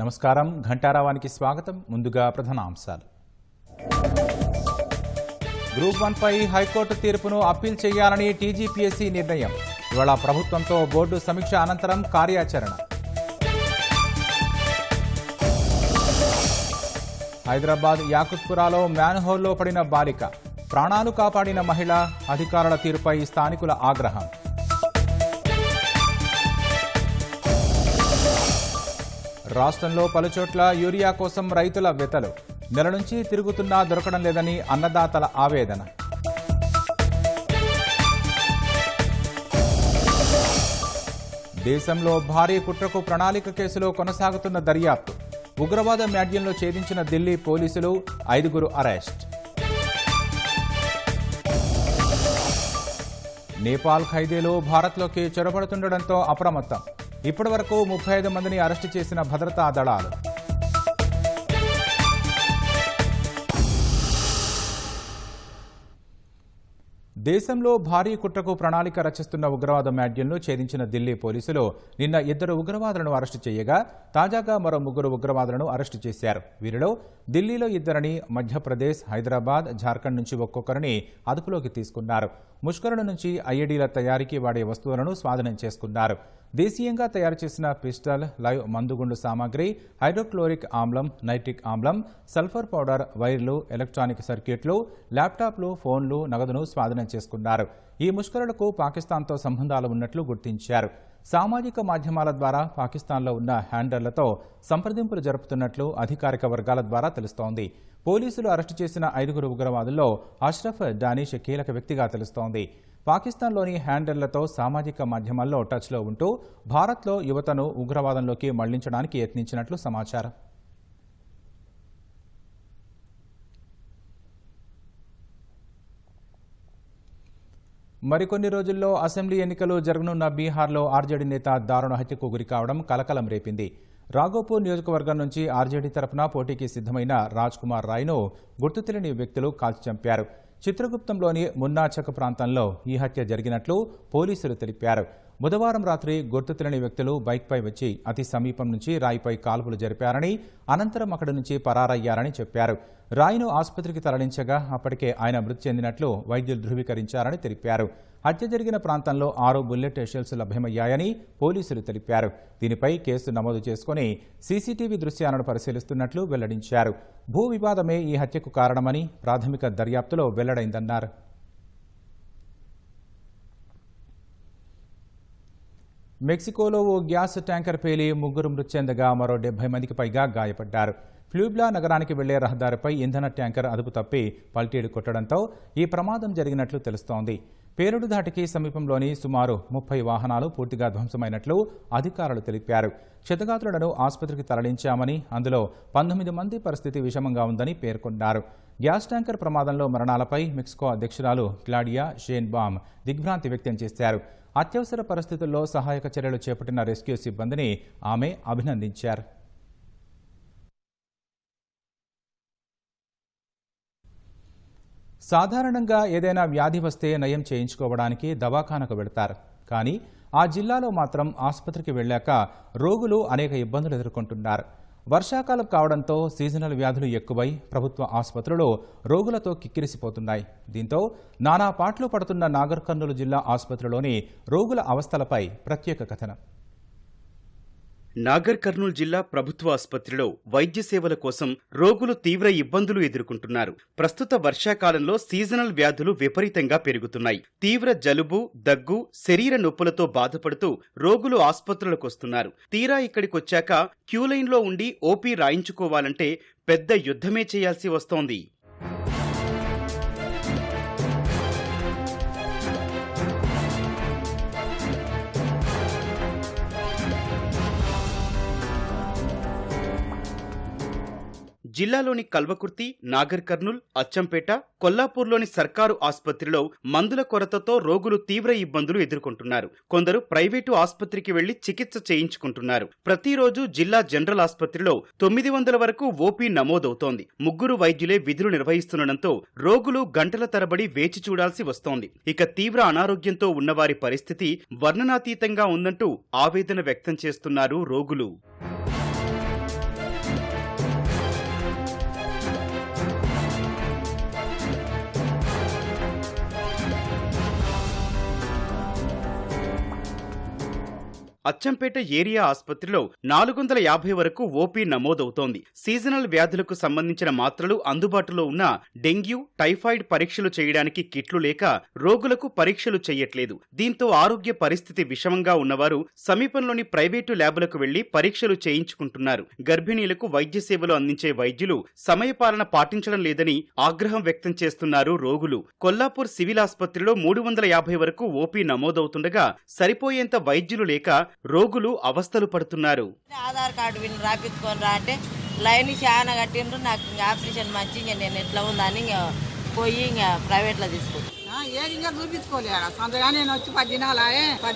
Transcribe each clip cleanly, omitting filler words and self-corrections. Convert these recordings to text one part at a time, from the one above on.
నమస్కారం, ఘంటారావానికి స్వాగతం. ముందుగా ప్రధానాంశాలు. గ్రూప్ 1 పై హైకోర్టు తీర్పును అప్పీల్ చేయాలని టీజీపీఎస్సీ నిర్ణయం. ఇవాళ ప్రభుత్వంతో బోర్డు సమీక్ష అనంతరం కార్యాచరణ. హైదరాబాద్ యాకుత్పురాలో మ్యాన్హోల్లో పడిన బాలిక, ప్రాణాలు కాపాడిన మహిళ, అధికారుల తీరుపై స్థానికుల ఆగ్రహం. రాష్ట్రంలో పలుచోట్ల యూరియా కోసం రైతుల వెతలు. నెల నుంచి తిరుగుతున్నా దొరకడం లేదని అన్నదాతల ఆవేదన. దేశంలో భారీ కుట్రకు ప్రణాళిక కేసులో కొనసాగుతున్న దర్యాప్తు. ఉగ్రవాద మ్యాడ్యంలో ఛేదించిన ఢిల్లీ పోలీసులు, 5గురు అరెస్ట్. నేపాల్ ఖైదీలు భారత్లోకి చొరబడుతుండటంతో అప్రమత్తం. ఇప్పటివరకు 35 మందిని అరెస్టు చేసిన భద్రతా దళాలు. దేశంలో భారీ కుట్రకు ప్రణాళిక రచిస్తున్న ఉగ్రవాద మ్యాడ్యంను ఛేదించిన ఢిల్లీ పోలీసులు నిన్న 2 ఉగ్రవాదులను అరెస్టు చేయగా తాజాగా మరో 3 ఉగ్రవాదులను అరెస్టు చేశారు. వీరిలో ఢిల్లీలో 2, మధ్యప్రదేశ్, హైదరాబాద్, జార్ఖండ్ నుంచి ఒక్కొక్కరిని అదుపులోకి తీసుకున్నారు. ముష్కరుల నుంచి ఐఈడీల తయారీకి వాడే వస్తువులను స్వాధీనం చేసుకున్నారు. దేశీయంగా తయారు చేసిన పిస్టల్, లైవ్ మందుగుండు సామాగ్రి, హైడ్రోక్లోరిక్ ఆమ్లం, నైట్రిక్ ఆమ్లం, సల్ఫర్ పౌడర్, వైర్లు, ఎలక్ట్రానిక్ సర్క్యూట్లు, ల్యాప్టాప్లు, ఫోన్లు, నగదును స్వాధీనం చేసుకున్నారు. ఈ ముష్కరులకు పాకిస్తాన్తో సంబంధాలు ఉన్నట్లు గుర్తించారు. సామాజిక మాధ్యమాల ద్వారా పాకిస్తాన్లో ఉన్న హ్యాండర్లతో సంప్రదింపులు జరుపుతున్నట్లు అధికారిక వర్గాల ద్వారా తెలుస్తోంది. పోలీసులు అరెస్టు చేసిన 5 ఉగ్రవాదుల్లో అష్రఫ్ డానిష్ కీలక వ్యక్తిగా తెలుస్తోంది. పాకిస్తాన్లోని హ్యాండర్లతో సామాజిక మాధ్యమాల్లో టచ్లో ఉంటూ భారత్లో యువతను ఉగ్రవాదంలోకి మళ్లించడానికి యత్నించినట్లు సమాచారం. మరికొన్ని రోజుల్లో అసెంబ్లీ ఎన్నికలు జరగనున్న బీహార్లో ఆర్జేడీ నేత దారుణ హత్యకు గురికావడం కలకలం రేపింది. రాఘోపూర్ నియోజకవర్గం నుంచి ఆర్జేడీ తరపున పోటీకి సిద్ధమైన రాజ్ కుమార్ రాయ్ను గుర్తు తెలియని వ్యక్తులు కాల్చి చంపారు. చిత్రగుప్తంలోని మున్నాచక్ ప్రాంతంలో ఈ హత్య జరిగినట్లు పోలీసులు తెలిపారు. బుధవారం రాత్రి గుర్తు తెలియని వ్యక్తులు బైక్పై వచ్చి అతి సమీపం నుంచి రాయ్పై కాల్పులు జరిపారని, అనంతరం అక్కడి నుంచి పరారయ్యారని చెప్పారు. రాయ్ను ఆసుపత్రికి తరలించగా అప్పటికే ఆయన మృతి చెందినట్లు వైద్యులు ధృవీకరించారని తెలిపారు. హత్య జరిగిన ప్రాంతంలో 6 బుల్లెట్ షెల్స్ లభ్యమయ్యాయని పోలీసులు తెలిపారు. దీనిపై కేసు నమోదు చేసుకుని సీసీటీవీ దృశ్యాలను పరిశీలిస్తున్నట్లు వెల్లడించారు. భూ వివాదమే ఈ హత్యకు కారణమని ప్రాథమిక దర్యాప్తులో వెల్లడైందన్నారు. మెక్సికోలో ఓ గ్యాస్ ట్యాంకర్ పేలి 3 మృతి చెందగా మరో 70 మందికి పైగా గాయపడ్డారు. ఫ్లూబ్లా నగరానికి వెళ్లే రహదారిపై ఇంధన ట్యాంకర్ అదుపు తప్పి పల్టీలు కొట్టడంతో ఈ ప్రమాదం జరిగినట్లు తెలుస్తోంది. పేలుడు ధాటికి సమీపంలోని సుమారు 30 వాహనాలు పూర్తిగా ధ్వంసమైనట్లు అధికారులు తెలిపారు. క్షతగాత్రులను ఆసుపత్రికి తరలించామని, అందులో 19 మంది పరిస్థితి విషమంగా ఉందని పేర్కొన్నారు. గ్యాస్ ట్యాంకర్ ప్రమాదంలో మరణాలపై మెక్సికో అధ్యక్షురాలు క్లాడియా షేన్బామ్ దిగ్భ్రాంతి వ్యక్తం చేశారు. అత్యవసర పరిస్థితుల్లో సహాయక చర్యలు చేపట్టిన రెస్క్యూ సిబ్బందిని ఆమె అభినందించారు. సాధారణంగా ఏదైనా వ్యాధి వస్తే నయం చేయించుకోవడానికి దవాఖానకు వెళతారు. కానీ ఆ జిల్లాలో మాత్రం ఆసుపత్రికి వెళ్ళాక రోగులు అనేక ఇబ్బందులు ఎదుర్కొంటున్నారు. వర్షాకాలం కావడంతో సీజనల్ వ్యాధులు ఎక్కువై ప్రభుత్వ ఆసుపత్రులు రోగులతో కిక్కిరిసిపోతున్నాయి. దీంతో నానా పాట్లు పడుతున్న నాగర్ కర్నూలు జిల్లా ఆసుపత్రిలోని రోగుల అవస్థలపై ప్రత్యేక కథనం. నాగర్ కర్నూలు జిల్లా ప్రభుత్వ ఆసుపత్రిలో వైద్య సేవల కోసం రోగులు తీవ్ర ఇబ్బందులు ఎదుర్కొంటున్నారు. ప్రస్తుత వర్షాకాలంలో సీజనల్ వ్యాధులు విపరీతంగా పెరుగుతున్నాయి. తీవ్ర జలుబు, దగ్గు, శరీర నొప్పులతో బాధపడుతూ రోగులు ఆసుపత్రులకు వస్తున్నారు. తీరా ఇక్కడికొచ్చాక క్యూలైన్లో ఉండి ఓపీ రాయించుకోవాలంటే పెద్ద యుద్ధమే చేయాల్సి వస్తోంది. జిల్లాలోని కల్వకుర్తి, నాగర్ కర్నూల్, అచ్చంపేట, కొల్లాపూర్లోని సర్కారు ఆసుపత్రిలో మందుల కొరతతో రోగులు తీవ్ర ఇబ్బందులు ఎదుర్కొంటున్నారు. కొందరు ప్రైవేటు ఆసుపత్రికి వెళ్లి చికిత్స చేయించుకుంటున్నారు. ప్రతిరోజు జిల్లా జనరల్ ఆసుపత్రిలో 900 వరకు ఓపీ నమోదవుతోంది. 3 వైద్యులే విధులు నిర్వహిస్తుండటంతో రోగులు గంటల తరబడి వేచి చూడాల్సి వస్తోంది. ఇక తీవ్ర అనారోగ్యంతో ఉన్నవారి పరిస్థితి వర్ణనాతీతంగా ఉందంటూ ఆవేదన వ్యక్తం చేస్తున్నారు రోగులు. అచ్చంపేట ఏరియా ఆసుపత్రిలో 450 వరకు ఓపీ నమోదవుతోంది. సీజనల్ వ్యాధులకు సంబంధించిన మాత్రలు అందుబాటులో ఉన్న డెంగ్యూ, టైఫాయిడ్ పరీక్షలు చేయడానికి కిట్లు లేక రోగులకు పరీక్షలు చేయట్లేదు. దీంతో ఆరోగ్య పరిస్థితి విషమంగా ఉన్నవారు సమీపంలోని ప్రైవేటు ల్యాబులకు వెళ్లి పరీక్షలు చేయించుకుంటున్నారు. గర్భిణీలకు వైద్య సేవలు అందించే వైద్యులు సమయపాలన పాటించడం లేదని ఆగ్రహం వ్యక్తం చేస్తున్నారు రోగులు. కొల్లాపూర్ సివిల్ ఆసుపత్రిలో 350 వరకు ఓపీ నమోదవుతుండగా సరిపోయేంత వైద్యులు లేక రోగులు అవస్థలు పడుతున్నారు. ఆధార్ కార్డు విని రాపించుకొని రా అంటే లైన్ చాలా కట్టిండ్రు. నాకు ఆపరేషన్ మంచి నేను ఎట్లా ఉందని పోయి ప్రైవేట్లో తీసుకుంటాను. ఏది ఇంకా చూపించుకోలే సంతగా నేను వచ్చి 10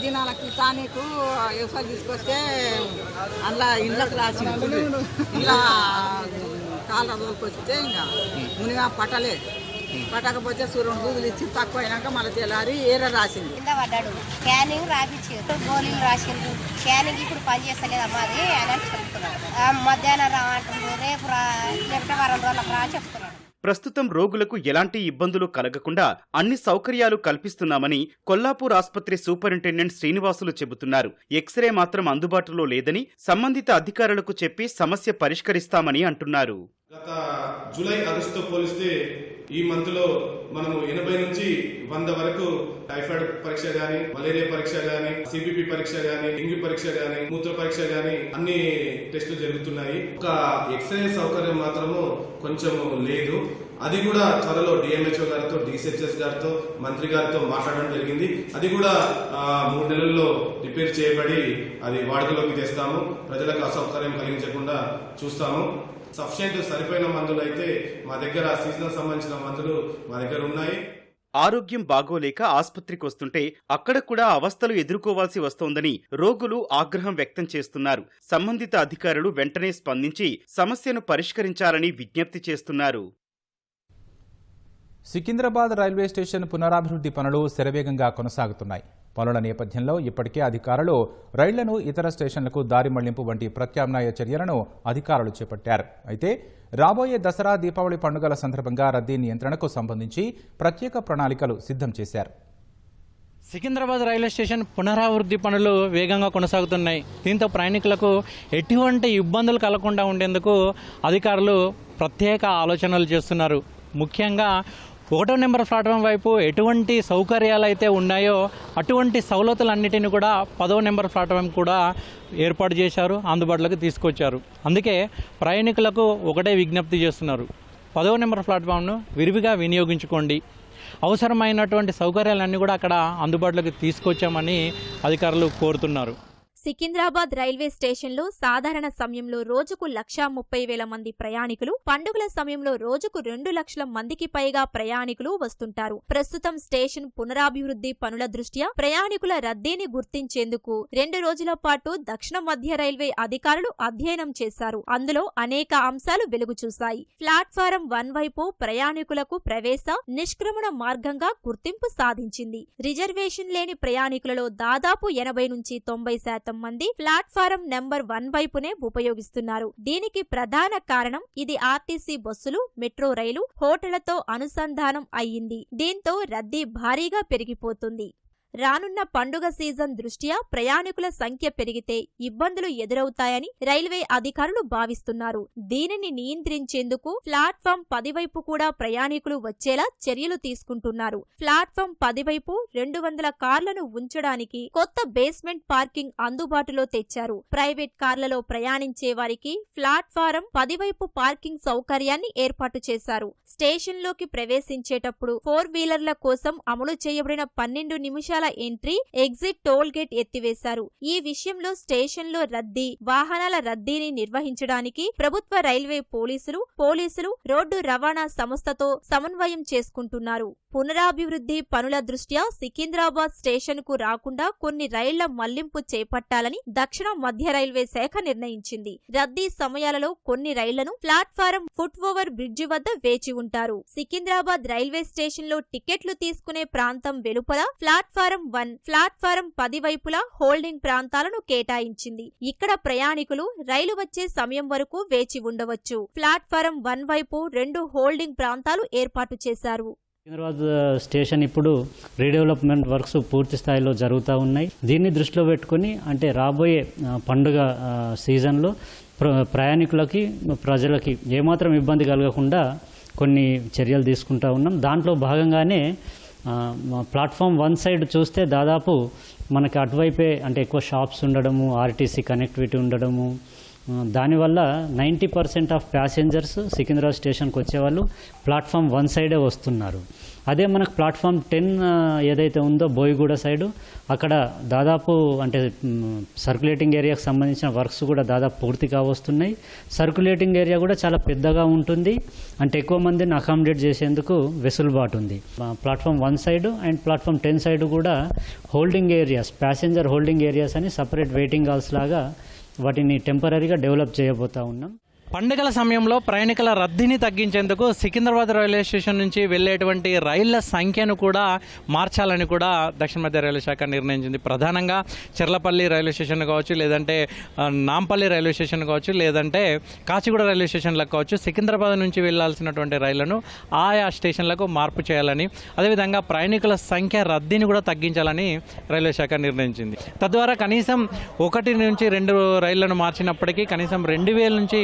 దినాలకి నీకు వ్యవసాయం తీసుకొస్తే అందులో ఇళ్ళకి రాసి ఇలా కాళ్ళ రోజుకొస్తే ఇంకా మునిగా పట్టకపోతే సూర్యుడు దూదులు ఇచ్చి తక్కువ అయినాక మళ్ళీ తెల్లారి ఏరే రాసింది. కింద పడ్డాడు. స్కానింగ్ రాపించారు, గోళీలు రాసిండ్రు. స్కానింగ్ ఇప్పుడు పనిచేస్తలేదమ్మా అది అని చెప్తున్నాడు. మధ్యాహ్నం రా అంటున్నారు, రేపు రా లేకపోతే వారం రోజులకు రా చెప్తున్నాడు. ప్రస్తుతం రోగులకు ఎలాంటి ఇబ్బందులు కలగకుండా అన్ని సౌకర్యాలు కల్పిస్తున్నామని కొల్లాపూర్ ఆసుపత్రి సూపరింటెండెంట్ శ్రీనివాసులు చెబుతున్నారు. ఎక్స్రే మాత్రం అందుబాటులో లేదని సంబంధిత అధికారులకు చెప్పి సమస్య పరిష్కరిస్తామని అంటున్నారు. గత జూలై ఆగస్టుతో పోలిస్తే ఈ మంత్ లో మనము 80 నుంచి 100 వరకు టైఫాయిడ్ పరీక్ష గాని, మలేరియా పరీక్ష గాని, సిబిపి పరీక్ష గాని, డెంగ్యూ పరీక్ష గాని, మూత్ర పరీక్ష గాని అన్ని టెస్టులు జరుగుతున్నాయి. ఒక ఎక్స్రే సౌకర్యం మాత్రము కొంచెం లేదు. అది కూడా త్వరలో డిఎంహెచ్ఓ గారితో, డిసిహెచ్ఎస్ గారితో, మంత్రి గారితో మాట్లాడడం జరిగింది. అది కూడా 3 నెలల్లో రిపేర్ చేయబడి అది వాడుకలోకి తెస్తాము. ప్రజలకు అసౌకర్యం కలిగించకుండా చూస్తాము. సఫిషియెంట్ సరిపోయిన మందులు అయితే మా దగ్గర సీజనల్ సంబంధించిన మందులు మా దగ్గర ఉన్నాయి. ఆరోగ్యం బాగోలేక ఆసుపత్రికి వస్తుంటే అక్కడ కూడా అవస్థలు ఎదుర్కోవాల్సి వస్తోందని రోగులు ఆగ్రహం వ్యక్తం చేస్తున్నారు. సంబంధిత అధికారులు వెంటనే స్పందించి సమస్యను పరిష్కరించాలని విజ్ఞప్తి చేస్తున్నారు. సికింద్రాబాద్ రైల్వే స్టేషన్ పునరాభివృద్ధి పనులు శరవేగంగా కొనసాగుతున్నాయి. పనుల నేపథ్యంలో ఇప్పటికే అధికారులు రైళ్లను ఇతర స్టేషన్లకు దారి మళ్లింపు వంటి ప్రత్యామ్నాయ చర్యలను అధికారులు చేపట్టారు. అయితే రాబోయే దసరా, దీపావళి పండుగల సందర్భంగా రద్దీ నియంత్రణకు సంబంధించి ప్రత్యేక ప్రణాళికలు సిద్ధం చేశారు. సికింద్రాబాద్ రైల్వే స్టేషన్ పునరాభివృద్ధి పనులు వేగంగా కొనసాగుతున్నాయి. దీంతో ప్రయాణికులకు ఎటువంటి ఇబ్బందులు కలగకుండా ఉండేందుకు అధికారులు ప్రత్యేక ఆలోచనలు చేస్తున్నారు. ముఖ్యంగా 1వ నెంబర్ ప్లాట్ఫామ్ వైపు ఎటువంటి సౌకర్యాలు అయితే ఉన్నాయో అటువంటి సౌలతులన్నిటిని కూడా 10వ నెంబర్ ప్లాట్ఫామ్ కూడా ఏర్పాటు చేశారు, అందుబాటులోకి తీసుకొచ్చారు. అందుకే ప్రయాణికులకు ఒకటే విజ్ఞప్తి చేస్తున్నారు, 10వ నెంబర్ ప్లాట్ఫామ్ను విరివిగా వినియోగించుకోండి. అవసరమైనటువంటి సౌకర్యాలన్నీ కూడా అక్కడ అందుబాటులోకి తీసుకొచ్చామని అధికారులు కోరుతున్నారు. సికింద్రాబాద్ రైల్వే స్టేషన్లో సాధారణ సమయంలో రోజుకు 1,30,000 మంది ప్రయాణికులు, పండుగల సమయంలో రోజుకు 2 లక్షల మందికి పైగా ప్రయాణికులు వస్తుంటారు. ప్రస్తుతం స్టేషన్ పునరాభివృద్ధి పనుల దృష్ట్యా ప్రయాణికుల రద్దీని గుర్తించేందుకు 2 రోజుల పాటు దక్షిణ మధ్య రైల్వే అధికారులు అధ్యయనం చేశారు. అందులో అనేక అంశాలు వెలుగు చూశాయి. ప్లాట్ఫారం 1 వైపు ప్రయాణికులకు ప్రవేశ, నిష్క్రమణ మార్గంగా గుర్తింపు సాధించింది. రిజర్వేషన్ లేని ప్రయాణికులలో దాదాపు 80 నుంచి 90% మంది ప్లాట్ఫారం నెంబర్ 1 వైపునే ఉపయోగిస్తున్నారు. దీనికి ప్రధాన కారణం ఇది ఆర్టీసీ బస్సులు, మెట్రో రైలు, హోటళ్లతో అనుసంధానం అయ్యింది. దీంతో రద్దీ భారీగా పెరిగిపోతుంది. రానున్న పండుగ సీజన్ దృష్ట్యా ప్రయాణికుల సంఖ్య పెరిగితే ఇబ్బందులు ఎదురవుతాయని రైల్వే అధికారులు భావిస్తున్నారు. దీనిని నియంత్రించేందుకు ప్లాట్ఫామ్ 10 వైపు కూడా ప్రయాణికులు వచ్చేలా చర్యలు తీసుకుంటున్నారు. ప్లాట్ఫామ్ 10 వైపు 200 కార్లను ఉంచడానికి కొత్త బేస్మెంట్ పార్కింగ్ అందుబాటులో తెచ్చారు. ప్రైవేట్ కార్లలో ప్రయాణించే వారికి ప్లాట్ఫారం 10 వైపు పార్కింగ్ సౌకర్యాన్ని ఏర్పాటు చేశారు. స్టేషన్లోకి ప్రవేశించేటప్పుడు 4 వీలర్ల కోసం అమలు చేయబడిన 12 నిమిషాల ఎంట్రీ, ఎగ్జిట్ టోల్ గేట్ ఎత్తివేశారు. ఈ విషయంలో స్టేషన్లో వాహనాల రద్దీని నిర్వహించడానికి ప్రభుత్వ రైల్వే పోలీసులు రోడ్డు రవాణా సంస్థతో సమన్వయం చేసుకుంటున్నారు. పునరాభివృద్ధి పనుల దృష్ట్యా సికింద్రాబాద్ స్టేషన్ కు రాకుండా కొన్ని రైళ్ల మళ్లింపు చేపట్టాలని దక్షిణ మధ్య రైల్వే శాఖ నిర్ణయించింది. రద్దీ సమయాలలో కొన్ని రైళ్లను ప్లాట్ఫారం ఫుట్ ఓవర్ బ్రిడ్జి వద్ద వేచి ఉంటారు. సికింద్రాబాద్ రైల్వే స్టేషన్ లో టికెట్లు తీసుకునే ప్రాంతం వెలుపల ప్లాట్ఫారం 1, ప్లాట్ఫారం 10 వైపులా హోల్డింగ్ ప్రాంతాలను కేటాయించింది. ఇక్కడ ప్రయాణికులు రైలు వచ్చే సమయం వరకు వేచి ఉండవచ్చు. ప్లాట్ఫారం 1 వైపు 2 హోల్డింగ్ ప్రాంతాలు ఏర్పాటు చేశారు. సికింద్రాబాద్ స్టేషన్ ఇప్పుడు రీడెవలప్మెంట్ వర్క్స్ పూర్తి స్థాయిలో జరుగుతూ ఉన్నాయి. దీన్ని దృష్టిలో పెట్టుకుని అంటే రాబోయే పండుగ సీజన్లో ప్రయాణికులకి ప్రజలకి ఏమాత్రం ఇబ్బంది కలగకుండా కొన్ని చర్యలు తీసుకుంటూ ఉన్నాం. దాంట్లో భాగంగానే ప్లాట్ఫామ్ 1 సైడ్ చూస్తే దాదాపు మనకి అటువైపే అంటే ఎక్కువ షాప్స్ ఉండడము, ఆర్టీసీ కనెక్టివిటీ ఉండడము, దానివల్ల 90% ఆఫ్ ప్యాసింజర్స్ సికింద్రాబాద్ స్టేషన్కి వచ్చేవాళ్ళు ప్లాట్ఫామ్ 1 సైడే వస్తున్నారు. అదే మనకు ప్లాట్ఫామ్ 10 ఏదైతే ఉందో బోయిగూడ సైడు అక్కడ దాదాపు అంటే సర్క్యులేటింగ్ ఏరియాకి సంబంధించిన వర్క్స్ కూడా దాదాపు పూర్తి కావస్తున్నాయి. సర్క్యులేటింగ్ ఏరియా కూడా చాలా పెద్దగా ఉంటుంది, అంటే ఎక్కువ మందిని అకామిడేట్ చేసేందుకు వెసులుబాటు ఉంది. Platform 1 side and platform 10 side కూడా holding areas, passenger holding areas అని సపరేట్ వెయిటింగ్ హాల్స్ లాగా వాటిని టెంపరీగా డెవలప్ చేయబోతా ఉన్నాం. పండుగల సమయంలో ప్రయాణికుల రద్దీని తగ్గించేందుకు సికింద్రాబాద్ రైల్వే స్టేషన్ నుంచి వెళ్లేటువంటి రైళ్ల సంఖ్యను కూడా మార్చాలని కూడా దక్షిణ మధ్య రైల్వే శాఖ నిర్ణయించింది. ప్రధానంగా చెర్లపల్లి రైల్వే స్టేషన్ కావచ్చు, లేదంటే నాంపల్లి రైల్వే స్టేషన్ కావచ్చు, లేదంటే కాచిగూడ రైల్వే స్టేషన్లకు కావచ్చు, సికింద్రాబాద్ నుంచి వెళ్లాల్సినటువంటి రైళ్లను ఆయా స్టేషన్లకు మార్పు చేయాలని, అదేవిధంగా ప్రయాణికుల సంఖ్య రద్దీని కూడా తగ్గించాలని రైల్వే శాఖ నిర్ణయించింది. తద్వారా కనీసం 1 నుంచి 2 రైళ్లను మార్చినప్పటికీ కనీసం 2000 నుంచి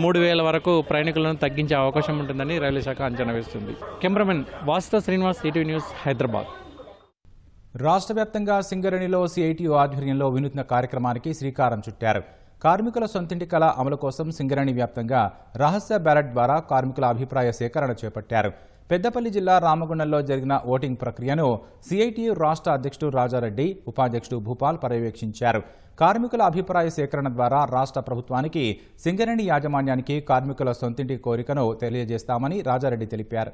3000 వరకు ప్రయాణికులను తగ్గించే అవకాశం ఉంటుందని రైల్వే శాఖ అంచనా వేస్తుంది. కెమెరామెన్ వాసుతో శ్రీనివాస్, ఈటీవీ న్యూస్, హైదరాబాద్. రాష్ట్ర వ్యాప్తంగా సింగరేణిలో సిఐటియు ఆధ్వర్యంలో వినూత్న కార్యక్రమానికి శ్రీకారం చుట్టారు. కార్మికుల సొంతింటి కళ అమలు కోసం సింగరేణి వ్యాప్తంగా రహస్య బ్యాలెట్ ద్వారా కార్మికుల అభిప్రాయ సేకరణ చేపట్టారు. పెద్దపల్లి జిల్లా రామగుండంలో జరిగిన ఓటింగ్ ప్రక్రియను సిఐటియు రాష్ట్ర అధ్యక్షుడు రాజారెడ్డి, ఉపాధ్యక్షుడు భూపాల్ పర్యవేక్షించారు. కార్మికుల అభిప్రాయ సేకరణ ద్వారా రాష్ట్ర ప్రభుత్వానికి, సింగరేణి యాజమాన్యానికి కార్మికుల సొంతింటి కోరికను తెలియజేస్తామని రాజారెడ్డి తెలిపారు.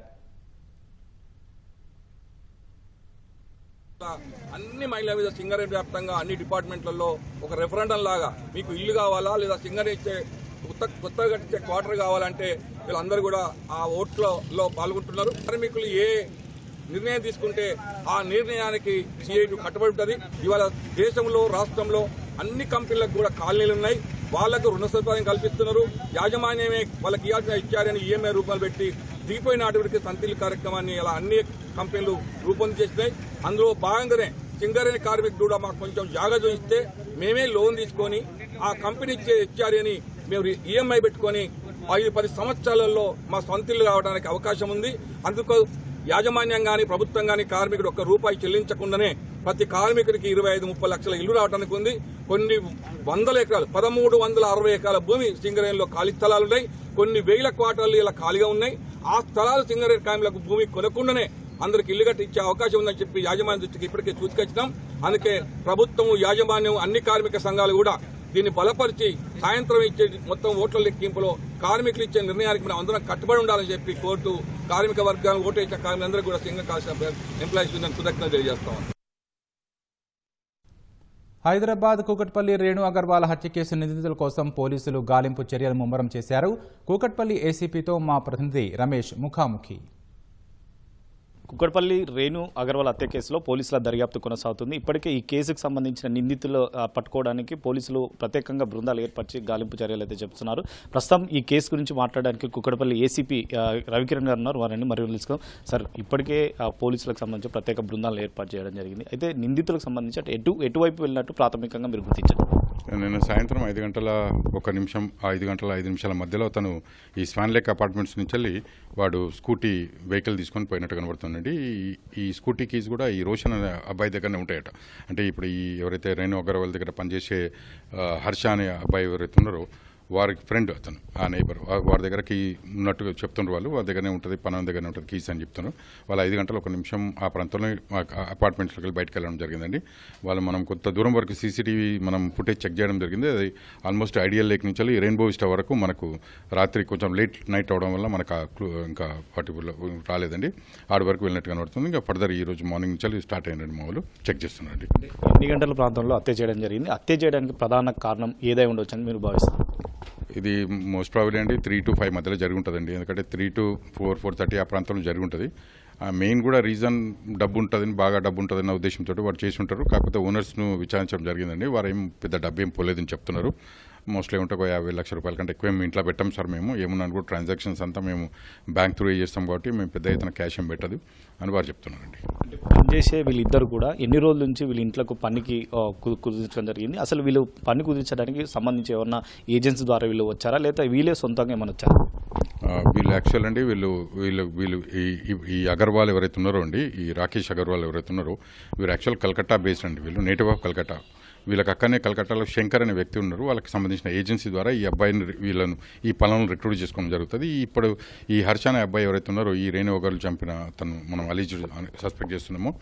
అన్ని మహిళల మీద సింగరేణి వ్యాప్తంగా అన్ని డిపార్ట్మెంట్లలో ఒక రెఫరెండం లాగా మీకు ఇల్లు కావాలా లేదా సింగరేణి ఇచ్చే కొత్తగా కట్టించే క్వార్టర్ కావాలంటే వీళ్ళందరూ కూడా ఆ ఓట్లలో పాల్గొంటున్నారు. కార్మికులు ఏ నిర్ణయం తీసుకుంటే ఆ నిర్ణయానికి సిఐటి కట్టుబడి ఉంటుంది. ఇవాళ దేశంలో, రాష్ట్రంలో అన్ని కంపెనీలకు కూడా కాలనీలు ఉన్నాయి. వాళ్లకు రుణ సదుపాయం కల్పిస్తున్నారు. యాజమాన్యమే వాళ్ళకి ఇచ్చారని ఈఎంఐ రూపాయలు పెట్టి దిగిపోయిన అటువంటి సంతిల్ కార్యక్రమాన్ని ఇలా అన్ని కంపెనీలు రూపొందించేసినాయి. అందులో భాగంగానే సింగరేణి కార్మికుడు కూడా మాకు కొంచెం జాగ్రత్త ఇస్తే మేమే లోన్ తీసుకొని ఆ కంపెనీ ఇచ్చారని మేము ఈఎంఐ పెట్టుకొని 5-10 సంవత్సరాలలో మా సొంతిల్లు రావడానికి అవకాశం ఉంది. అందుకు యాజమాన్యం కానీ ప్రభుత్వం కానీ కార్మికుడు ₹1 చెల్లించకుండానే ప్రతి కార్మికుడికి 25-30 లక్షల ఇల్లు రావడానికి ఉంది. కొన్ని వందల ఎకరాలు 1360 ఎకరాల భూమి సింగరేణిలో ఖాళీ స్థలాలు ఉన్నాయి. కొన్ని వేల క్వార్టర్లు ఇలా ఖాళీగా ఉన్నాయి. ఆ స్థలాలు సింగరేణి కార్మికులకు భూమి కొనకుండానే అందరికి ఇల్లు కట్టి ఇచ్చే అవకాశం ఉందని చెప్పి యాజమాన్యం దృష్టికి ఇప్పటికే సూచికొచ్చినాం. అందుకే ప్రభుత్వం, యాజమాన్యం, అన్ని కార్మిక సంఘాలు కూడా దీన్ని బలపరిచి సాయంత్రం ఇచ్చే మొత్తం ఓట్ల లెక్కింపులో కార్మికులు ఇచ్చే నిర్ణయానికి మనం అందరం కట్టుబడి ఉండాలని చెప్పి కోరుతూ కార్మిక వర్గాలను ఓటు ఇచ్చే కార్మికులందరూ కూడా సింగల్ కాల్సిన ఎంప్లాయీస్ యూనియన్ కృతజ్ఞతలు తెలియజేస్తాం. హైదరాబాద్ కూకట్పల్లి రేణు అగర్వాల్ హత్య కేసు నిందితుల కోసం పోలీసులు గాలింపు చర్యలు ముమ్మరం చేశారు. కూకట్పల్లి ఏసీపీతో మా ప్రతినిధి రమేష్ ముఖాముఖి. కుక్కడపల్లి రేణు అగర్వాల్ హత్య కేసులో పోలీసుల దర్యాప్తు కొనసాగుతుంది. ఇప్పటికే ఈ కేసుకు సంబంధించిన నిందితులు పట్టుకోవడానికి పోలీసులు ప్రత్యేకంగా బృందాలు ఏర్పరిచి గాలింపు చర్యలు అయితే చెప్తున్నారు. ప్రస్తుతం ఈ కేసు గురించి మాట్లాడడానికి కుక్కడపల్లి ఏసీపీ రవికిరణ్ గారు ఉన్నారు. వారిని మరియు తెలుసుకుందాం. సార్, ఇప్పటికే పోలీసులకు సంబంధించి ప్రత్యేక బృందాలు ఏర్పాటు చేయడం జరిగింది. అయితే నిందితులకు సంబంధించి ఎటువైపు వెళ్ళినట్టు ప్రాథమికంగా మీరు గుర్తించారు? నిన్న సాయంత్రం 5 గంటల 5 నిమిషాల మధ్యలో తను ఈ స్వాన్లేక్ అపార్ట్మెంట్స్ నుంచి వెళ్ళి వాడు స్కూటీ వెహికల్ తీసుకొని పోయినట్టు కనబడుతుందండి. ఈ స్కూటీ కీస్ కూడా ఈ రోషన్ అనే అబ్బాయి దగ్గరనే ఉంటాయట. అంటే ఇప్పుడు ఈ ఎవరైతే రేణు అగర్వాల్ దగ్గర పనిచేసే హర్ష అనే అబ్బాయి ఎవరైతే ఉన్నారో వారికి ఫ్రెండ్ అతను, ఆ నైబర్, వారి దగ్గర కీ ఉన్నట్టుగా చెప్తున్నారు. వాళ్ళ దగ్గరనే ఉంటుంది, పనం దగ్గరనే ఉంటుంది కీస్ అని చెప్తున్నారు. వాళ్ళు 5 గంటల 1 నిమిషం ఆ ప్రాంతంలో అపార్ట్మెంట్స్లోకి వెళ్ళి బయటకు వెళ్ళడం జరిగిందండి. వాళ్ళు మనం కొంత దూరం వరకు సీసీటీవీ మనం ఫుటేజ్ చెక్ చేయడం జరిగింది. అది ఆల్మోస్ట్ ఐడియల్ లేక్ నుంచి రెయిన్బో విస్టా వరకు మనకు రాత్రి కొంచెం లేట్ నైట్ అవడం వల్ల మనకు ఇంకా పర్టికులర్ రాలేదండి. ఆడి వరకు వెళ్ళినట్టు కనబడుతుంది. ఇంకా ఫర్దర్ ఈ రోజు మార్నింగ్ నుంచి స్టార్ట్ అయినండి. మా వాళ్ళు చెక్ చేస్తున్నారండి. ఎన్ని గంటల ప్రాంతంలో హత్య చేయడం జరిగింది? హత్య చేయడానికి ప్రధాన కారణం ఏదై ఉండొచ్చు అని మీరు భావిస్తారు? ఇది మోస్ట్ ప్రాబబ్లీ అండి 3 to 5 మధ్యలో జరిగి ఉంటుందండి. ఎందుకంటే 3 to 4, 4:30 ఆ ప్రాంతంలో జరిగి ఉంటుంది. మెయిన్ కూడా రీజన్ డబ్బు ఉంటుందని, బాగా డబ్బు ఉంటుందన్న ఉద్దేశంతో వాడు చేసి ఉంటారు. కాకపోతే ఓనర్స్ను విచారించడం జరిగిందండి. వారు ఏం పెద్ద డబ్బు ఏం పోలేదని చెప్తున్నారు. మోస్ట్లీ ఉంటే ఒక 50 లక్షల రూపాయల కంటే ఎక్కువ మేము ఇంట్లో పెట్టాం సార్. మేము ఏమన్నా కూడా ట్రాన్సాక్షన్స్ అంతా మేము బ్యాంక్ త్రూ చేస్తాం కాబట్టి మేము పెద్ద ఎత్తున క్యాష్ ఏం పెట్టదు అని వారు చెప్తున్నారండి. పనిచేసే వీళ్ళిద్దరు కూడా ఎన్ని రోజుల నుంచి వీళ్ళ ఇంట్లోకి పనికి కుదించడం జరిగింది? అసలు వీళ్ళు పని కుదించడానికి సంబంధించి ఏమన్నా ఏజెన్సీ ద్వారా వీళ్ళు వచ్చారా, లేదా వీళ్ళే సొంతంగా ఏమైనా వచ్చారా? వీళ్ళు యాక్చువల్ అండి వీళ్ళు ఈ అగర్వాల్ ఎవరైతే ఉన్నారో అండి, ఈ రాకేష్ అగర్వాల్ ఎవరైతే ఉన్నారో వీరు యాక్చువల్ కలకత్తా బేస్డ్ అండి. వీళ్ళు నేటివ్ ఆఫ్ కలకత్తా. వీళ్ళకి అక్కడనే కలకట్టాలో శంకర్ అనే వ్యక్తి ఉన్నారు. వాళ్ళకి సంబంధించిన ఏజెన్సీ ద్వారా ఈ అబ్బాయిని వీళ్ళను ఈ పనులను రిక్రూట్ చేసుకోవడం జరుగుతుంది. ఇప్పుడు ఈ హర్ష అనే అబ్బాయి ఎవరైతే ఉన్నారో ఈ రేణు ఒకరు చంపిన అతను మనం అలీజుడ్ సస్పెక్ట్ చేస్తున్నామో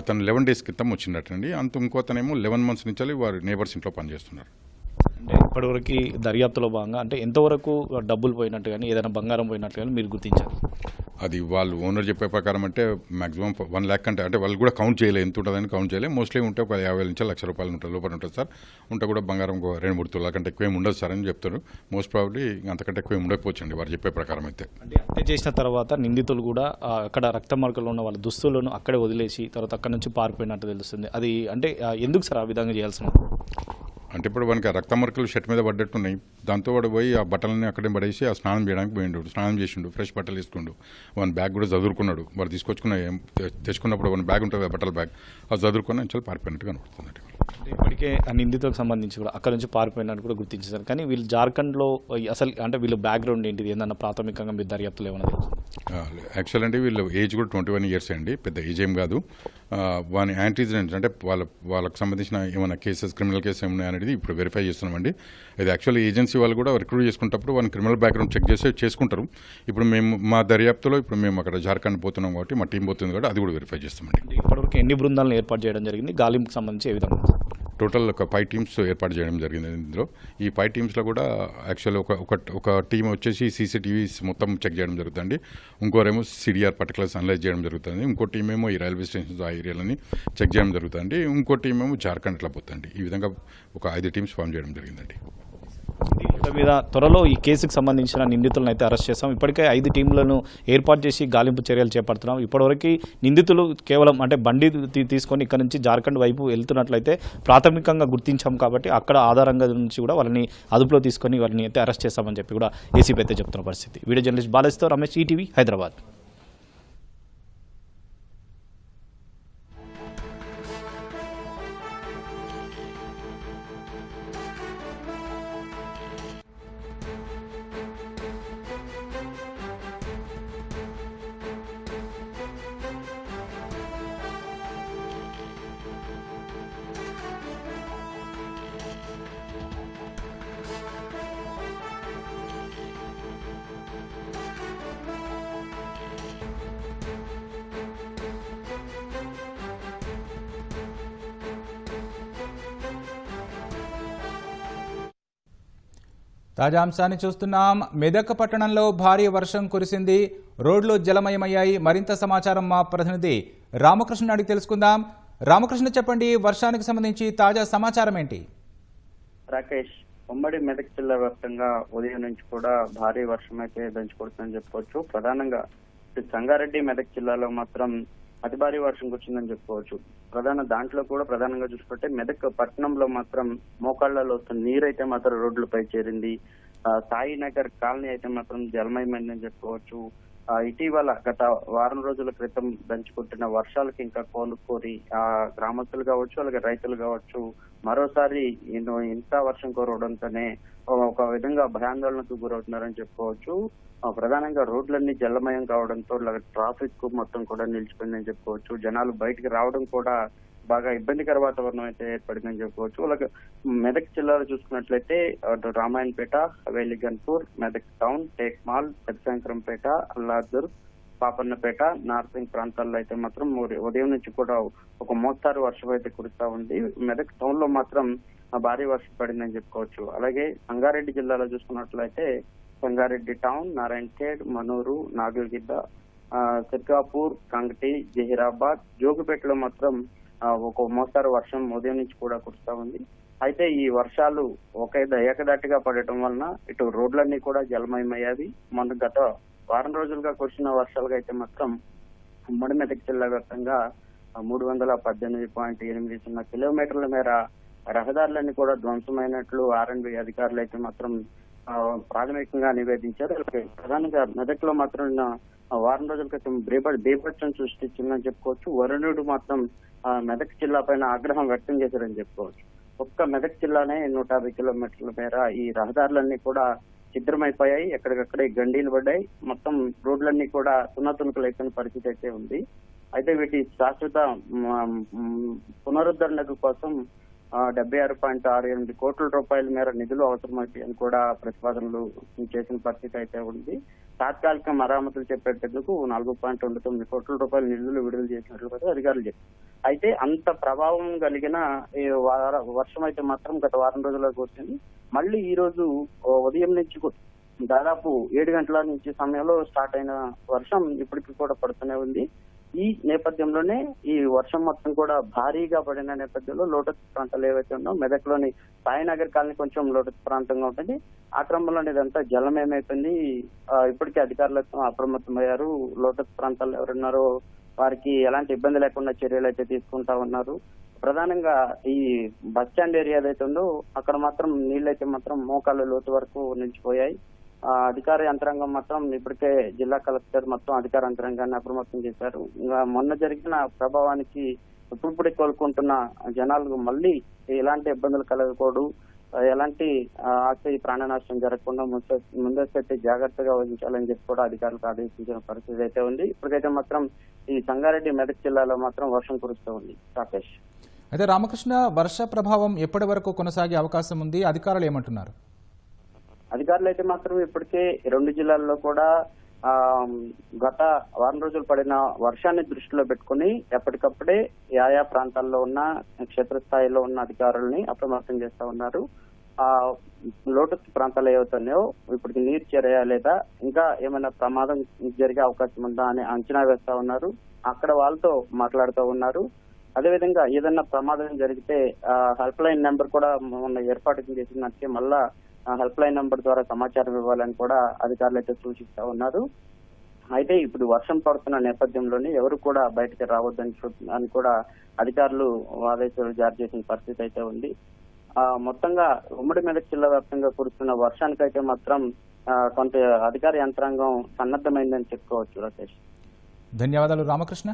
అతను 11 days క్రితం వచ్చినట్టండి. ఇంకోతనేమో 11 months నుంచి వారి నేబర్స్ ఇంట్లో పనిచేస్తున్నారు. అంటే ఇప్పటివరకు దర్యాప్తులో భాగంగా అంటే ఎంతవరకు డబ్బులు పోయినట్టు కానీ ఏదైనా బంగారం పోయినట్టు కానీ మీరు గుర్తించారు? అది వాళ్ళు ఓనర్ చెప్పే ప్రకారం అంటే మాక్సిమం 1 lakh అంటే వాళ్ళు కూడా కౌంట్ చేయలేదు, ఎంత ఉంటుందని కౌంట్ చేయలేదు. మోస్ట్లీ ఉంటే ఒక 50 నుంచి 1 లక్ష రూపాయలు ఉంటుంది లోపల ఉంటుంది సార్. ఉంటే కూడా బంగారం 2-3 తులాల కంటే ఎక్కువ ఉండదు సార్ అని చెప్తారు. మోస్ట్ ప్రాబబ్లీ అంతకంటే ఎక్కువ ఉండకపోవచ్చండి వారు చెప్పే ప్రకారం అయితే. అంటే హత్య చేసిన తర్వాత నిందితులు కూడా అక్కడ రక్త మార్కులు ఉన్న వాళ్ళ దుస్తులను అక్కడే వదిలేసి తర్వాత అక్కడ నుంచి పారిపోయినట్టు తెలుస్తుంది. అది అంటే ఎందుకు సార్ ఆ విధంగా చేయాల్సిన? అంటే ఇప్పుడు వానికి ఆ రక్త మరకలు షర్ట్ మీద పడ్డట్టున్నాయి. దాంతో వాడు పోయి ఆ బట్టలని అక్కడే పడేసి ఆ స్నానం చేయడానికి పోయిండు. స్నానం చేసిండు, ఫ్రెష్ బట్టలు వేసుకుండు. వాని బ్యాగ్ కూడా చదువుకున్నాడు. వాడు తెచ్చుకున్నప్పుడు వాని బ్యాగ్ ఉంటుంది, బట్టల బ్యాగ్, అది చదువుకుని అంచెలు పారిపోయినట్టు కనబడుతుంది. ఇప్పటికే ఆ నిందితులకు సంబంధించి కూడా అక్కడ నుంచి పారిపోయినట్టు కూడా గుర్తించారు. కానీ వీళ్ళు జార్ఖండ్లో అసలు అంటే వీళ్ళ బ్యాక్గ్రౌండ్ ఏంటిది ఏందన్న ప్రాథమికంగా మీరు దర్యాప్తులు ఏమన్నా తెలుసు? యాక్చువల్ అంటే వీళ్ళు ఏజ్ కూడా 21 years అండి, పెద్ద ఏజ్ ఏం కాదు. వాని యాంటీజెంట్స్ అంటే వాళ్ళకి సంబంధించిన ఏమైనా కేసెస్, క్రిమినల్ కేసెస్ ఏమైనా అనేది ఇప్పుడు వెరిఫై చేస్తున్నామండి. ఇది యాక్చువల్ ఏజెన్సీ వాళ్ళు కూడా రిక్రూట్ చేసుకున్నప్పుడు వాళ్ళని క్రిమినల్ బ్యాక్గ్రౌండ్ చెక్ చేసుకుంటారు. ఇప్పుడు మేము మా దర్యాప్తులో ఇప్పుడు మేము అక్కడ జార్ఖండ్ పోతున్నాం కాబట్టి మా టీం పోతుంది కాబట్టి అది కూడా వెరిఫై చేస్తామండి. ఇప్పటివరకు ఎన్ని బృందాలను ఏర్పాటు చేయడం జరిగింది? గాలింపుకి సంబంధించి ఏ విధంగా? టోటల్ ఒక 5 teams ఏర్పాటు చేయడం జరిగింది. ఇందులో ఈ 5 teamsలో కూడా యాక్చువల్ ఒక టీం వచ్చేసి CCTVs మొత్తం చెక్ చేయడం జరుగుతుంది. ఇంకోరేమో CDR పర్టికులర్స్ అనలైజ్ చేయడం జరుగుతుంది. ఇంకో టీం ఏమో ఈ రైల్వే స్టేషన్స్ ఆ ఏరియాలని చెక్ చేయడం జరుగుతుంది. ఇంకో టీం ఏమో జార్ఖండ్ అట్లా పోతుంది. ఈ విధంగా ఒక 5 teams ఫామ్ చేయడం జరిగిందండి. దీని మీద త్వరలో ఈ కేసుకు సంబంధించిన నిందితులను అయితే అరెస్ట్ చేస్తాం. ఇప్పటికే 5 టీంలను ఏర్పాటు చేసి గాలింపు చర్యలు చేపడుతున్నాం. ఇప్పటివరకు నిందితులు కేవలం అంటే బండి తీసుకొని ఇక్కడ నుంచి జార్ఖండ్ వైపు వెళ్తున్నట్లయితే ప్రాథమికంగా గుర్తించాం కాబట్టి అక్కడ ఆధారంగా నుంచి కూడా వాళ్ళని అదుపులో తీసుకొని వారిని అయితే అరెస్ట్ చేస్తామని చెప్పి కూడా ఏసీపీ అయితే చెప్తున్న పరిస్థితి. వీడియో జర్నలిస్ట్ బాలాజీతో రమేష్, ఈటీవీ, హైదరాబాద్. తాజా అంశాన్ని చూస్తున్నాం. మెదక్ పట్టణంలో భారీ వర్షం కురిసింది, రోడ్లు జలమయమయ్యాయి. మరింత సమాచారం మా ప్రతినిధి రామకృష్ణ అడిగి తెలుసుకుందాం. రామకృష్ణ, చెప్పండి, వర్షానికి సంబంధించి తాజా సమాచారం ఏంటి? రాకేష్, ఉమ్మడి మెదక్ జిల్లా వ్యాప్తంగా ఉదయం నుంచి కూడా భారీ వర్షం అయితే దంచుకొడుతుందని చెప్పుకోవచ్చు. ప్రధానంగా సంగారెడ్డి మెదక్ జిల్లాలో మాత్రం అతి భారీ వర్షం కురిసిందని చెప్పుకోవచ్చు. దాంట్లో కూడా ప్రధానంగా చూసుకుంటే మెదక్ పట్టణంలో మాత్రం మోకాళ్లలో నీరైతే మాత్రం రోడ్లపై చేరింది. సాయి నగర్ కాలనీ అయితే మాత్రం జలమయమైందని చెప్పుకోవచ్చు. ఇటీవల గత వారం రోజుల క్రితం దంచుకుంటున్న వర్షాలకి ఇంకా కోలుకోరి గ్రామస్తులు కావచ్చు, అలాగే రైతులు కావచ్చు మరోసారి ఇంత వర్షం కురవడంతోనే ఒక విధంగా భయాందోళనకు గురవుతున్నారని చెప్పుకోవచ్చు. ప్రధానంగా రోడ్లన్నీ జలమయం కావడంతో ట్రాఫిక్ మొత్తం కూడా నిలిచిపోయిందని చెప్పుకోవచ్చు. జనాలు బయటికి రావడం కూడా బాగా ఇబ్బందికర వాతావరణం అయితే ఏర్పడిందని చెప్పుకోవచ్చు. అలాగే మెదక్ జిల్లాలో చూసుకున్నట్లయితే రామాయణపేట, వేలిగన్పూర్, మెదక్ టౌన్, టేక్మాల్, పెద్దశంకరంపేట, అల్లాదూర్, పాపన్నపేట, నార్సింగ్ ప్రాంతాల్లో అయితే మాత్రం ఉదయం నుంచి కూడా ఒక మోస్తారు వర్షం అయితే కురుస్తా ఉంది. మెదక్ టౌన్ లో మాత్రం భారీ వర్షం పడిందని చెప్పుకోవచ్చు. అలాగే సంగారెడ్డి జిల్లాలో చూసుకున్నట్లయితే సంగారెడ్డి టౌన్, నారాయణఖేడ్, మనూరు, నాగులగిద్ద, సిర్కాపూర్, కంగటి, జహీరాబాద్, జోగిపేటలో మాత్రం ఒక మోస్తారు వర్షం ఉదయం నుంచి కూడా కురుస్తా ఉంది. అయితే ఈ వర్షాలు ఏకదాటిగా పడటం వలన ఇటు రోడ్లన్నీ కూడా జలమయమయ్యాయి. మన గత వారం రోజులుగా కురిసిన వర్షాలుగా అయితే మాత్రం ఉమ్మడి మెదక్ జిల్లా వ్యాప్తంగా 318.80 కిలోమీటర్ల మేర రహదారులన్నీ కూడా ధ్వంసమైనట్లు ఆర్ఎండ్బి అధికారులు అయితే మాత్రం ప్రాథమికంగా నివేదించారు. ప్రధానంగా మెదక్లో మాత్రం వారం రోజుల క్రితం బీభత్సం సృష్టించిందని చెప్పుకోవచ్చు. వరుణుడు మాత్రం మెదక్ జిల్లా పైన ఆగ్రహం వ్యక్తం చేశారని చెప్పుకోవచ్చు. ఒక్క మెదక్ జిల్లానే 150 కిలోమీటర్ల మేర ఈ రహదారులన్నీ కూడా ఛిద్రమైపోయాయి. ఎక్కడికక్కడే గండీలు పడ్డాయి. మొత్తం రోడ్లన్నీ కూడా తునతునకలు అయిపోయిన పరిస్థితి అయితే ఉంది. అయితే వీటి శాశ్వత పునరుద్ధరణకు కోసం 76.68 కోట్ల రూపాయల మేర నిధులు అవసరమవుతాయని కూడా ప్రతిపాదనలు చేసిన పరిస్థితి అయితే ఉంది. తాత్కాలిక మరామతులు చెప్పేందుకు 4.29 కోట్ల రూపాయల నిధులు విడుదల చేసినట్లు కూడా అధికారులు చెప్పారు. అయితే అంత ప్రభావం కలిగిన ఈ వర్షం అయితే మాత్రం గత వారం రోజులకు వచ్చింది. మళ్ళీ ఈ రోజు ఉదయం నుంచి దాదాపు 7 గంటల నుంచి సమయంలో స్టార్ట్ అయిన వర్షం ఇప్పటికీ కూడా పడుతూనే ఉంది. ఈ నేపథ్యంలోనే ఈ వర్షం మొత్తం కూడా భారీగా పడిన నేపథ్యంలో లోటస్ ప్రాంతాలు ఏవైతే ఉన్నాయో మెదక్లోని సాయినగర్ కాలనీ కొంచెం లోటస్ ప్రాంతంగా ఉంటుంది. ఆ క్రమంలో ఇదంతా జలం ఏమైపోయింది. ఇప్పటికే అధికారులతో అప్రమత్తమయ్యారు. లోటస్ ప్రాంతాల్లో ఎవరున్నారో వారికి ఎలాంటి ఇబ్బంది లేకుండా చర్యలు అయితే తీసుకుంటా ఉన్నారు. ప్రధానంగా ఈ బస్ స్టాండ్ ఏరియా ఏదైతే ఉందో అక్కడ మాత్రం నీళ్ళైతే మాత్రం మోకాళ్ళ లోతు వరకు నిలిచిపోయాయి. అధికార యంత్రాంగం మాత్రం ఇప్పటికే జిల్లా కలెక్టర్ మొత్తం అధికార యంత్రాంగాన్ని అప్రమత్తం చేశారు. ఇంకా మొన్న జరిగిన ప్రభావానికి ఇప్పుడిప్పుడే కోలుకుంటున్న జనాలకు మళ్ళీ ఎలాంటి ఇబ్బందులు కలగకూడదు, ఎలాంటి ఆస్తి ప్రాణ నష్టం జరగకుండా ముందస్తు జాగ్రత్తగా వహించాలని చెప్పి కూడా అధికారులకు ఆదేశించిన పరిస్థితి అయితే ఉంది. ఇప్పటికైతే మాత్రం ఈ సంగారెడ్డి మెదక్ జిల్లాలో మాత్రం వర్షం కురుస్తూ ఉంది. రాకేష్. అయితే రామకృష్ణ, వర్ష ప్రభావం ఎప్పటి వరకు కొనసాగే అవకాశం ఉంది? అధికారులు ఏమంటున్నారు? అధికారులు అయితే మాత్రం ఇప్పటికే 2 జిల్లాల్లో కూడా గత వారం రోజులు పడిన వర్షాన్ని దృష్టిలో పెట్టుకుని ఎప్పటికప్పుడే ఆయా ప్రాంతాల్లో ఉన్న క్షేత్రస్థాయిలో ఉన్న అధికారుల్ని అప్రమత్తం చేస్తా ఉన్నారు. లోటస్ ప్రాంతాలు ఏవైతున్నాయో ఇప్పటికి నీరు చేరయా లేదా, ఇంకా ఏమైనా ప్రమాదం జరిగే అవకాశం ఉందా అని అంచనా వేస్తా ఉన్నారు. అక్కడ వాళ్ళతో మాట్లాడుతూ ఉన్నారు. అదేవిధంగా ఏదైనా ప్రమాదం జరిగితే హెల్ప్ లైన్ నెంబర్ కూడా మొన్న ఏర్పాటు చేసినట్టే మళ్ళా హెల్ప్ లైన్ నెంబర్ ద్వారా సమాచారం ఇవ్వాలని కూడా అధికారులు అయితే సూచిస్తా ఉన్నారు. అయితే ఇప్పుడు వర్షం పడుతున్న నేపథ్యంలోనే ఎవరు కూడా బయటకు రావద్దని కూడా అధికారులు ఆదేశాలు జారీ చేసిన పరిస్థితి అయితే ఉంది. మొత్తంగా ఉమ్మడి మెదక్ జిల్లా వ్యాప్తంగా కురుస్తున్న వర్షానికైతే మాత్రం కొంత అధికార యంత్రాంగం సన్నద్ధమైందని చెప్పుకోవచ్చు. రాకేష్. ధన్యవాదాలు రామకృష్ణ.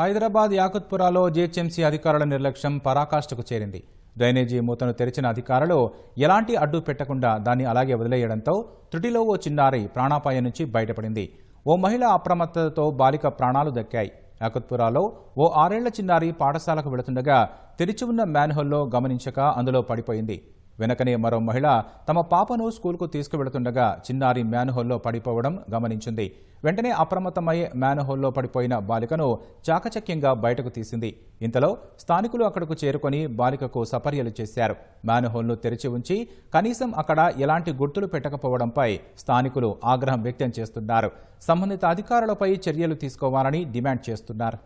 హైదరాబాద్ యాకుత్పురాలో జీహెచ్ఎంసీ అధికారుల నిర్లక్ష్యం పరాకాష్ఠకు చేరింది. డ్రైనేజీ మూతను తెరిచిన అధికారులు ఎలాంటి అడ్డు పెట్టకుండా దాన్ని అలాగే వదిలేయడంతో త్రుటిలో ఓ చిన్నారి ప్రాణాపాయం నుంచి బయటపడింది. ఓ మహిళ అప్రమత్తతతో బాలిక ప్రాణాలు దక్కాయి. యాకుత్పురాలో ఓ 6 ఏళ్ల చిన్నారి పాఠశాలకు వెళుతుండగా తెరిచి ఉన్న మ్యాన్హోల్లో గమనించక అందులో పడిపోయింది. వెనకనే మరో మహిళ తమ పాపను స్కూల్కు తీసుకువెళుతుండగా చిన్నారి మ్యాన్హోల్లో పడిపోవడం గమనించింది. వెంటనే అప్రమత్తమై మ్యాన్హోల్లో పడిపోయిన బాలికను చాకచక్యంగా బయటకు తీసింది. ఇంతలో స్థానికులు అక్కడకు చేరుకొని బాలికకు సపర్యలు చేశారు. మ్యాన్హోల్ను తెరిచి ఉంచి కనీసం అక్కడ ఎలాంటి గుర్తులు పెట్టకపోవడంపై స్థానికులు ఆగ్రహం వ్యక్తం చేస్తున్నారు. సంబంధిత అధికారులపై చర్యలు తీసుకోవాలని డిమాండ్ చేస్తున్నారు.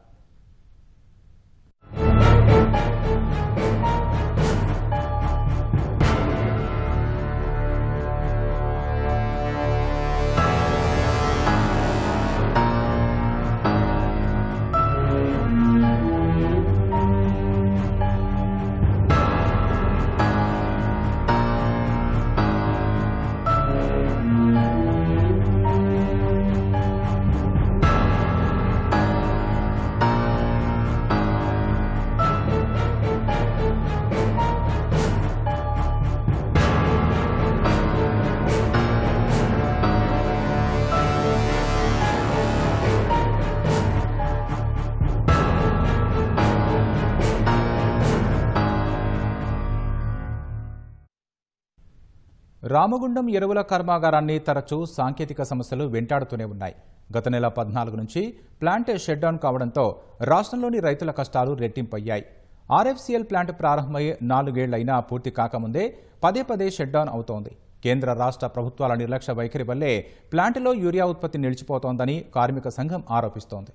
రామగుండం ఎరువుల కర్మాగారాన్ని తరచూ సాంకేతిక సమస్యలు వెంటాడుతూనే ఉన్నాయి. గత నెల 14 నుంచి ప్లాంట్ షట్ డౌన్ కావడంతో రాష్ట్రంలోని రైతుల కష్టాలు రెట్టింపయ్యాయి. ఆర్ఎఫ్సిఎల్ ప్లాంట్ ప్రారంభమై 4 ఏళ్లైనా పూర్తి కాకముందే పదే షట్ డౌన్ అవుతోంది. కేంద్ర రాష్ట్ర ప్రభుత్వాల నిర్లక్ష్య వైఖరి వల్లే ప్లాంటులో యూరియా ఉత్పత్తి నిలిచిపోతోందని కార్మిక సంఘం ఆరోపిస్తోంది.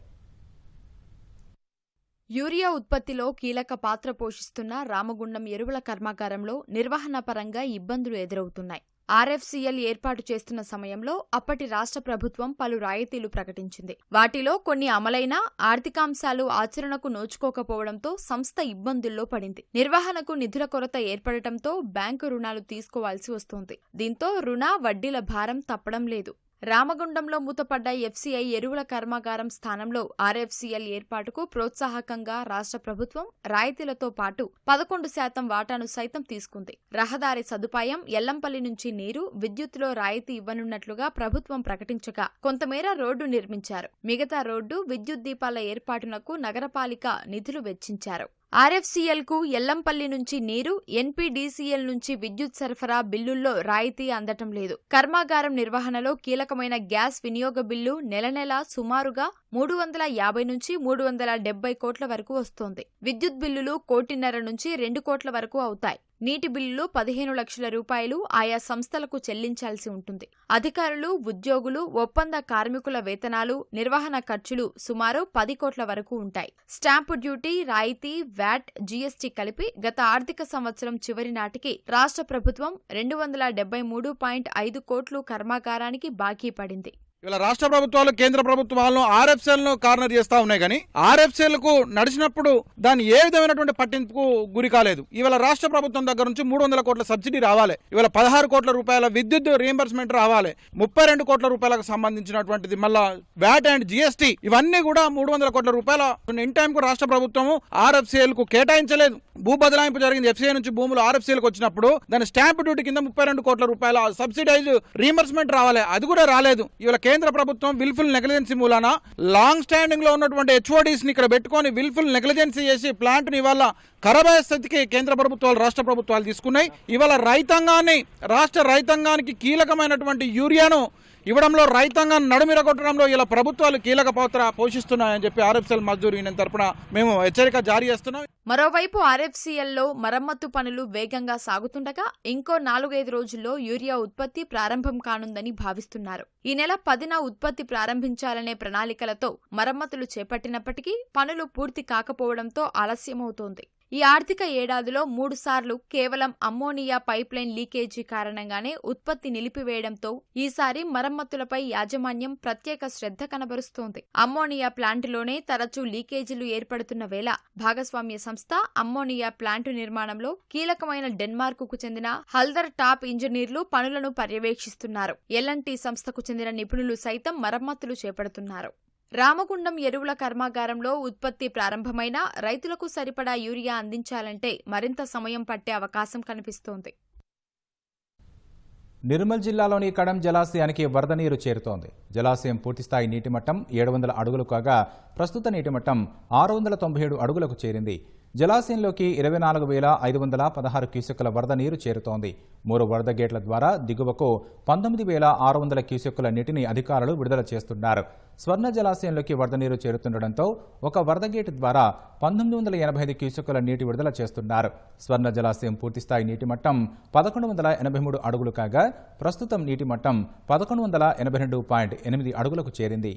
యూరియా ఉత్పత్తిలో కీలక పాత్ర పోషిస్తున్న రామగుండం ఎరువుల కర్మాగారంలో నిర్వహణ పరంగా ఇబ్బందులు ఎదురవుతున్నాయి. ఆర్ఎఫ్సిఎల్ ఏర్పాటు చేస్తున్న సమయంలో అప్పటి రాష్ట్ర ప్రభుత్వం పలు రాయితీలు ప్రకటించింది. వాటిలో కొన్ని అమలైనా ఆర్థికాంశాలు ఆచరణకు నోచుకోకపోవడంతో సంస్థ ఇబ్బందుల్లో పడింది. నిర్వహణకు నిధుల కొరత ఏర్పడటంతో బ్యాంకు రుణాలు తీసుకోవాల్సి వస్తోంది. దీంతో రుణ వడ్డీల భారం తప్పడం లేదు. రామగుండంలో మూతపడ్డ ఎఫ్సీఐ ఎరువుల కర్మాగారం స్థానంలో ఆర్ఎఫ్సీఎల్ ఏర్పాటుకు ప్రోత్సాహకంగా రాష్ట్ర ప్రభుత్వం రాయితీలతో పాటు 11% వాటాను సైతం తీసుకుంది. రహదారి సదుపాయం, ఎల్లంపల్లి నుంచి నీరు, విద్యుత్తులో రాయితీ ఇవ్వనున్నట్లుగా ప్రభుత్వం ప్రకటించగా కొంతమేర రోడ్డు నిర్మించారు. మిగతా రోడ్డు, విద్యుత్ దీపాల ఏర్పాటునకు నగరపాలిక నిధులు వెచ్చించారు. ఆర్ఎఫ్సీఎల్ కు ఎల్లంపల్లి నుంచి నీరు, ఎన్పీడీసీఎల్ నుంచి విద్యుత్ సరఫరా బిల్లుల్లో రాయితీ అందటం లేదు. కర్మాగారం నిర్వహణలో కీలకమైన గ్యాస్ వినియోగ బిల్లు నెల సుమారుగా 350 నుంచి 370 కోట్ల వరకు వస్తోంది. విద్యుత్ బిల్లులు 1.5 నుంచి 2 కోట్ల వరకు అవుతాయి. నీటి బిల్లులు 15 లక్షల రూపాయలు ఆయా సంస్థలకు చెల్లించాల్సి ఉంటుంది. అధికారులు, ఉద్యోగులు, ఒప్పంద కార్మికుల వేతనాలు, నిర్వహణ ఖర్చులు సుమారు 10 కోట్ల వరకు ఉంటాయి. స్టాంపు డ్యూటీ, రాయితీ, వ్యాట్, జీఎస్టీ కలిపి గత ఆర్థిక సంవత్సరం చివరి నాటికి రాష్ట్ర ప్రభుత్వం 273.5 కోట్లు కర్మాగారానికి బాకీ పడింది. ఇలా రాష్ట్ర ప్రభుత్వాలు, కేంద్ర ప్రభుత్వాలను ఆర్ఎఫ్సిఎల్ ను కార్నర్ చేస్తా ఉన్నాయి. కానీ ఆర్ఎఫ్సిఎల్ కు నడిచినప్పుడు దాన్ని ఏ విధమైనటువంటి పట్టింపుకు గురి కాలేదు. ఇవాళ రాష్ట్ర ప్రభుత్వం దగ్గర నుంచి 300 కోట్ల సబ్సిడీ రావాలి. ఇవాళ 16 కోట్ల రూపాయల విద్యుత్ రీఎంబర్స్మెంట్ రావాలి. 32 కోట్ల రూపాయలకు సంబంధించినటువంటిది మళ్ళా వ్యాట్ అండ్ జీఎస్టీ, ఇవన్నీ కూడా 300 కోట్ల రూపాయల ఇన్ టైం కు రాష్ట్ర ప్రభుత్వం ఆర్ఎఫ్సిఎల్ కు కేటాయించలేదు. భూ బదలాయింపు జరిగింది. ఎఫ్సీఐ నుంచి భూములు ఆర్ఎఫ్సిఎల్ కు వచ్చినప్పుడు దాని స్టాంప్ డ్యూటీ కింద 32 కోట్ల రూపాయల సబ్సిడైజ్ రీఎంబర్స్మెంట్ రావాలి. అది కూడా రాలేదు. ఇవాళ కేంద్ర ప్రభుత్వం విల్ఫుల్ నెగ్లిజెన్సీ మూలాన లాంగ్ స్టాండింగ్ లో ఉన్నటువంటి హెచ్ఓడీస్ ని ఇక్కడ పెట్టుకొని విల్ఫుల్ నెగ్లిజెన్సీ చేసి ప్లాంట్ ని ఇవాళ ఖరాబయ్యే స్థితికి కేంద్ర ప్రభుత్వాలు, రాష్ట్ర ప్రభుత్వాలు తీసుకున్నాయి. ఇవాళ రాష్ట్ర రైతాంగానికి కీలకమైనటువంటి యూరియాను ఇవ్వడంలో, రైతాంగాన్ని నడుమిరగొట్టడంలో ఇలా ప్రభుత్వాలు కీలక పాత్ర పోషిస్తున్నాయని చెప్పి ఆర్ఎఫ్సిఎల్ మజ్దూర్ యూనియన్ తరపున మేము హెచ్చరిక జారీ చేస్తున్నాం. మరోవైపు ఆర్ఎఫ్సీఎల్లో మరమ్మత్తు పనులు వేగంగా సాగుతుండగా ఇంకో 4-5 రోజుల్లో యూరియా ఉత్పత్తి ప్రారంభం కానుందని భావిస్తున్నారు. ఈ నెల 10న ఉత్పత్తి ప్రారంభించాలనే ప్రణాళికలతో మరమ్మతులు చేపట్టినప్పటికీ పనులు పూర్తి కాకపోవడంతో ఆలస్యమవుతోంది. ఈ ఆర్థిక ఏడాదిలో 3 సార్లు కేవలం అమ్మోనియా పైప్లైన్ లీకేజీ కారణంగానే ఉత్పత్తి నిలిపివేయడంతో ఈసారి మరమ్మతులపై యాజమాన్యం ప్రత్యేక శ్రద్ధ కనబరుస్తోంది. అమ్మోనియా ప్లాంటులోనే తరచూ లీకేజీలు ఏర్పడుతున్న వేళ భాగస్వామ్య సంస్థ అమ్మోనియా ప్లాంటు నిర్మాణంలో కీలకమైన డెన్మార్కుకు చెందిన హల్దర్ టాప్ ఇంజనీర్లు పనులను పర్యవేక్షిస్తున్నారు. ఎల్ఎన్టీ సంస్థకు చెందిన నిపుణులు సైతం మరమ్మతులు చేపడుతున్నారు. రామగుండం ఎరువుల కర్మాగారంలో ఉత్పత్తి ప్రారంభమైనా రైతులకు సరిపడా యూరియా అందించాలంటే మరింత సమయం పట్టే అవకాశం కనిపిస్తోంది. నిర్మల్ జిల్లాలోని కడం జలాశయానికి వరద నీరు చేరుతోంది. జలాశయం పూర్తిస్థాయి నీటి మట్టం 700 అడుగులు కాగా ప్రస్తుత నీటి మట్టం 697 అడుగులకు చేరింది. జలాశయంలోకి 24,516 క్యూసెక్కుల వరద నీరు చేరుతోంది. 3 వరద గేట్ల ద్వారా దిగువకు 19,600 క్యూసెక్కుల నీటిని అధికారులు విడుదల చేస్తున్నారు. స్వర్ణ జలాశయంలోకి వరద నీరు చేరుతుండటంతో ఒక వరద గేటు ద్వారా 1985 క్యూసెక్కుల నీటి విడుదల చేస్తున్నారు. స్వర్ణ జలాశయం పూర్తిస్థాయి నీటి మట్టం 1183 అడుగులు కాగా ప్రస్తుతం నీటి మట్టం 1182.8 అడుగులకు చేరింది.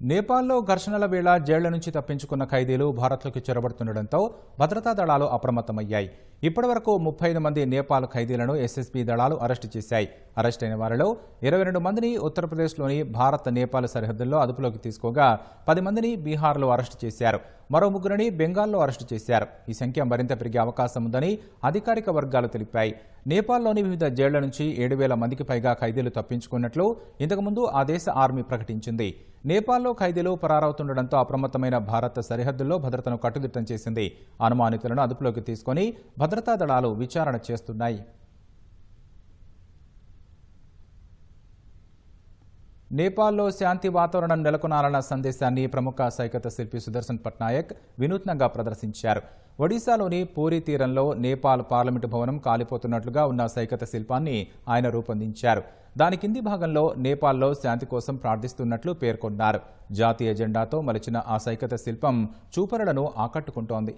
నేపాల్లో ఘర్షణల వేళ జైళ్ల నుంచి తప్పించుకున్న ఖైదీలు భారత్లోకి చొరబడుతుండటంతో భద్రతా దళాలు అప్రమత్తమయ్యాయి. ఇప్పటివరకు 35 మంది నేపాల్ ఖైదీలను ఎస్ఎస్బీ దళాలు అరెస్టు చేశాయి. అరెస్టైన వారిలో 22 మందిని ఉత్తరప్రదేశ్లోని భారత్ నేపాల్ సరిహద్దుల్లో అదుపులోకి తీసుకోగా 10 మందిని బీహార్లో అరెస్టు చేశారు. మరో 3 బెంగాల్లో అరెస్టు చేశారు. ఈ సంఖ్య మరింత పెరిగే అవకాశం ఉందని అధికారిక వర్గాలు తెలిపాయి. నేపాల్లోని వివిధ జైళ్ల నుంచి 7,000 మందికి పైగా ఖైదీలు తప్పించుకున్నట్లు ఇంతకుముందు ఆ దేశ ఆర్మీ ప్రకటించింది. నేపాల్లో ఖైదీలు పరారవుతుండటంతో అప్రమత్తమైన భారత్ సరిహద్దుల్లో భద్రతను కట్టుదిట్టం చేసింది. అనుమానితులను అదుపులోకి తీసుకుని భద్రతా దళాలు విచారణ చేస్తున్నాయి. నేపాల్లో శాంతి వాతావరణం నెలకొనాలన్న సందేశాన్ని ప్రముఖ సైకత శిల్పి సుదర్శన్ పట్నాయక్ వినూత్నంగా ప్రదర్శించారు. ఒడిశాలోని పూరీ తీరంలో నేపాల్ పార్లమెంటు భవనం కాలిపోతున్నట్లుగా ఉన్న సైకత శిల్పాన్ని ఆయన రూపొందించారు. దాని కింది భాగంలో నేపాల్లో శాంతి కోసం ప్రార్థిస్తున్నట్లు పేర్కొన్నారు. జాతీయ జెండాతో మలిచిన ఆ సైకత శిల్పం చూపరులను ఆకట్టుకుంటోంది.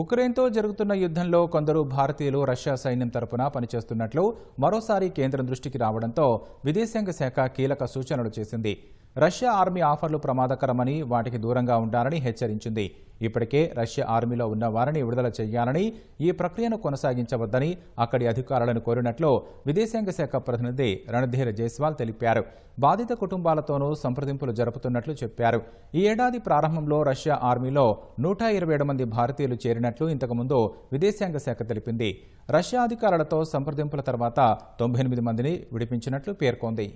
ఉక్రెయిన్తో జరుగుతున్న యుద్ధంలో కొందరు భారతీయులు రష్యా సైన్యం తరపున పనిచేస్తున్నట్లు మరోసారి కేంద్రం దృష్టికి రావడంతో విదేశాంగ శాఖ కీలక సూచనలు చేసింది. రష్యా ఆర్మీ ఆఫర్లు ప్రమాదకరమని, వాటికి దూరంగా ఉండాలని హెచ్చరించింది. ఇప్పటికే రష్యా ఆర్మీలో ఉన్న వారిని విడుదల చేయాలని, ఈ ప్రక్రియను కొనసాగించవద్దని అక్కడి అధికారులను కోరినట్లు విదేశాంగ శాఖ ప్రతినిధి రణధీర్ జైస్వాల్ తెలిపారు. బాధిత కుటుంబాలతోనూ సంప్రదింపులు జరుపుతున్నట్లు చెప్పారు. ఈ ఏడాది ప్రారంభంలో రష్యా ఆర్మీలో 127 మంది భారతీయులు చేరినట్లు ఇంతకుముందు విదేశాంగ శాఖ తెలిపింది. రష్యా అధికారులతో సంప్రదింపుల తర్వాత 98 మందిని విడిపించినట్లు పేర్కొంది.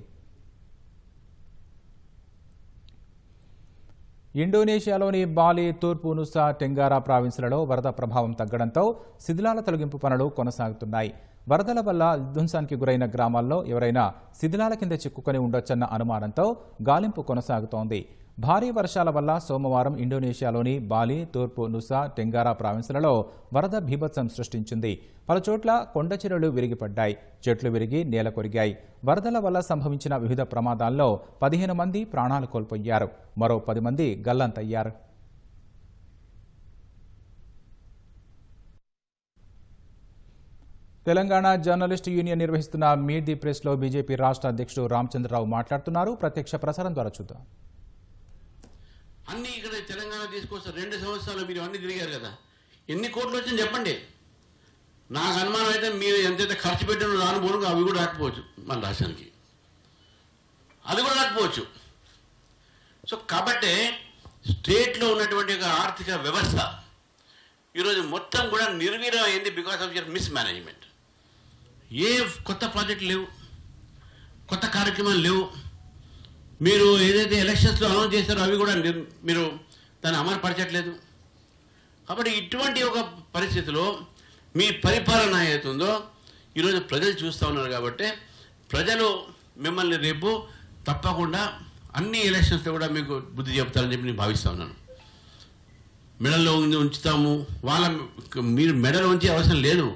ఇండోనేషియాలోని బాలి, తూర్పు నుసా టెంగారా ప్రావిన్సులలో వరద ప్రభావం తగ్గడంతో శిథిలాల తొలగింపు పనులు కొనసాగుతున్నాయి. వరదల వల్ల విధ్వంసానికి గురైన గ్రామాల్లో ఎవరైనా శిథిలాల కింద చిక్కుకొని ఉండొచ్చన్న అనుమానంతో గాలింపు కొనసాగుతోంది. భారీ వర్షాల వల్ల సోమవారం ఇండోనేషియాలోని బాలి, తూర్పు నుసా టెంగారా ప్రావిన్సులలో వరద బీభత్సం సృష్టించింది. పలుచోట్ల కొండ చర్యలు విరిగిపడ్డాయి, చెట్లు విరిగి నేల కొరిగాయి. వరదల వల్ల సంభవించిన వివిధ ప్రమాదాల్లో 15 మంది ప్రాణాలు కోల్పోయారు, మరో 10 మంది గల్లంతయ్యారు. తెలంగాణ జర్నలిస్టు యూనియన్ నిర్వహిస్తున్న మీట్ ది ప్రెస్లో బీజేపీ రాష్ట్ర అధ్యక్షుడు రామచంద్రరావు మాట్లాడుతున్నారు. ప్రత్యక్ష ప్రసారం ద్వారా చూద్దాం. అన్ని ఇక్కడ తెలంగాణ తీసుకొస్తారు. 2 సంవత్సరాలు మీరు అన్ని తిరిగారు కదా, ఎన్ని కోట్లు వచ్చింది చెప్పండి. నాకు అనుమానం అయితే మీరు ఎంతైతే ఖర్చు పెట్టిన రానుపోను అవి కూడా రాకపోవచ్చు, మన రాష్ట్రానికి అది కూడా రాకపోవచ్చు. సో కాబట్టి స్టేట్లో ఉన్నటువంటి ఒక ఆర్థిక వ్యవస్థ ఈరోజు మొత్తం కూడా నిర్వీర్యం అయింది because of your mismanagement. ఏ కొత్త ప్రాజెక్టులు లేవు, కొత్త కార్యక్రమాలు లేవు. మీరు ఏదైతే ఎలక్షన్స్లో అనౌన్స్ చేస్తారో అవి కూడా మీరు దాన్ని అమలు పరచట్లేదు. కాబట్టి ఇటువంటి ఒక పరిస్థితిలో మీ పరిపాలన ఏదైతుందో ఈరోజు ప్రజలు చూస్తూ ఉన్నారు. కాబట్టి ప్రజలు మిమ్మల్ని రేపు తప్పకుండా అన్ని ఎలక్షన్స్లో కూడా మీకు బుద్ధి చెప్తారని చెప్పి నేను భావిస్తూ ఉన్నాను. మెడల్లో ఉంచుతాము, మీరు మెడలో ఉంచే అవసరం లేదు.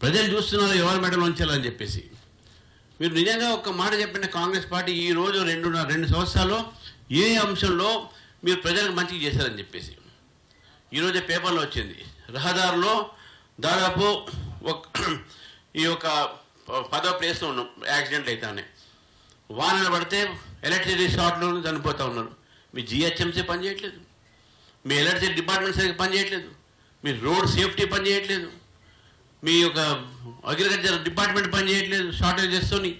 ప్రజలు చూస్తున్నారు ఎవరు మెడలో ఉంచాలని చెప్పేసి. మీరు నిజంగా ఒక మాట చెప్పిన కాంగ్రెస్ పార్టీ ఈరోజు 2 సంవత్సరాల్లో ఏ అంశంలో మీరు ప్రజలకు మంచిగా చేశారని చెప్పేసి ఈరోజు పేపర్లో వచ్చింది. రహదారులో దాదాపు ఈ యొక్క 10వ ప్లేస్లో ఉన్నాం యాక్సిడెంట్ అవుతానే. వానలు పడితే ఎలక్ట్రిసిటీ షార్ట్లో చనిపోతూ ఉన్నారు. మీ జిహెచ్ఎంసీ పనిచేయట్లేదు, మీ ఎలక్ట్రిసిటీ డిపార్ట్మెంట్ సరిగ్గా పనిచేయట్లేదు, మీ రోడ్ సేఫ్టీ పనిచేయట్లేదు, మీ యొక్క అగ్రికల్చర్ డిపార్ట్మెంట్ పనిచేయట్లేదు షార్టేజెస్తోని.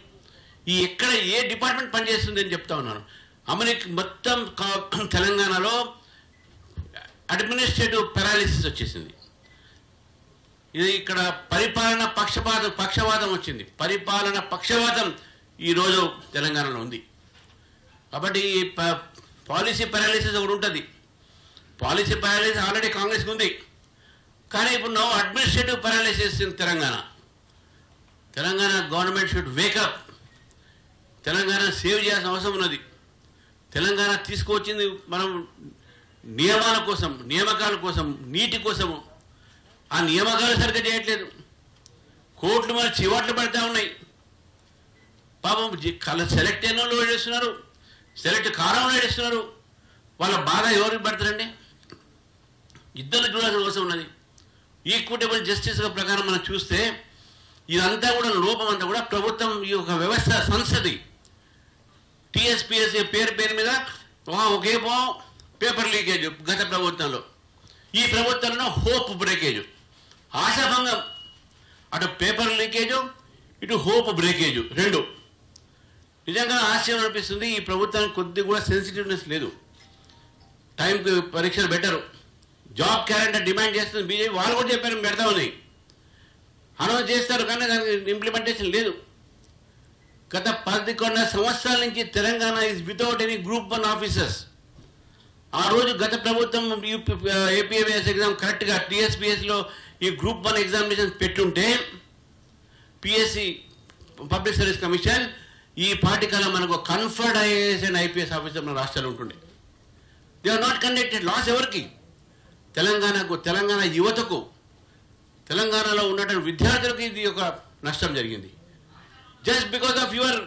ఈ ఎక్కడ ఏ డిపార్ట్మెంట్ పనిచేస్తుంది అని చెప్తా ఉన్నాను. అమెరికా మొత్తం తెలంగాణలో అడ్మినిస్ట్రేటివ్ పారాలిసిస్ వచ్చేసింది. ఇది ఇక్కడ పరిపాలన పక్షవాతం వచ్చింది. పరిపాలన పక్షవాతం ఈరోజు తెలంగాణలో ఉంది. కాబట్టి పాలసీ పారాలిసిస్ ఒకటి ఉంటుంది. పాలసీ పారాలిసిస్ ఆల్రెడీ కాంగ్రెస్కి ఉంది, కానీ ఇప్పుడు no administrative paralysis in Telangana. Telangana government should wake up. Telangana save చేయాల్సిన అవసరం ఉన్నది. తెలంగాణ తీసుకువచ్చింది మనం నియమాల కోసం, నియామకాల కోసం, నీటి కోసము. ఆ నియామకాలు సరిగ్గా చేయట్లేదు. కోర్టులు మన చివాట్లు పడతా ఉన్నాయి. పాపం సెలెక్ట్ అయిన వాళ్ళు ఏడుస్తున్నారు, సెలెక్ట్ కారంలో ఏడుస్తున్నారు. వాళ్ళ బాధ ఎవరికి పడతారండి? ఇద్దరు చూడాల్సిన అవసరం ఉన్నది. ఈక్విటబుల్ జస్టిస్ ప్రకారం మనం చూస్తే ఇదంతా కూడా లోపం అంతా కూడా ప్రభుత్వం ఈ యొక్క వ్యవస్థ సంస్థది. టీఎస్పీఎస్సీ పేరు మీద ఒకే పేపర్ లీకేజ్ గత ప్రభుత్వంలో, ఈ ప్రభుత్వంలో హోప్ బ్రేకేజ్, ఆశాభంగం. అటు పేపర్ లీకేజు, ఇటు హోప్ బ్రేకేజు, 2. నిజంగా ఆశ్చర్యం అనిపిస్తుంది. ఈ ప్రభుత్వానికి కొద్ది కూడా సెన్సిటివ్నెస్ లేదు. టైంకి పరీక్షలు పెట్టరు. జాబ్ క్యాలెండర్ డిమాండ్ చేస్తుంది బీజేపీ. వాళ్ళు కూడా చెప్పారు పెడతామని, అనౌన్స్ చేస్తారు, కానీ దానికి ఇంప్లిమెంటేషన్ లేదు. గత 11 సంవత్సరాల నుంచి Telangana is without any group 1 officers. ఆ రోజు గత ప్రభుత్వం ఏపీఎంఎస్ ఎగ్జామ్ కరెక్ట్గా టీఎస్పీఎస్లో ఈ గ్రూప్ 1 ఎగ్జామినేషన్ పెట్టుంటే పిఎస్సి పబ్లిక్ సర్వీస్ కమిషన్ ఈ పార్టీకల్లా మనకు conferred IAS and IPS officer మన రాష్ట్రాలు ఉంటుండే. They are not conducted. Loss ఎవరికి? తెలంగాణ యువతకు, తెలంగాణలో ఉన్నటువంటి విద్యార్థులకు ఇది ఒక నష్టం జరిగింది జస్ట్ బికాస్ ఆఫ్ యువర్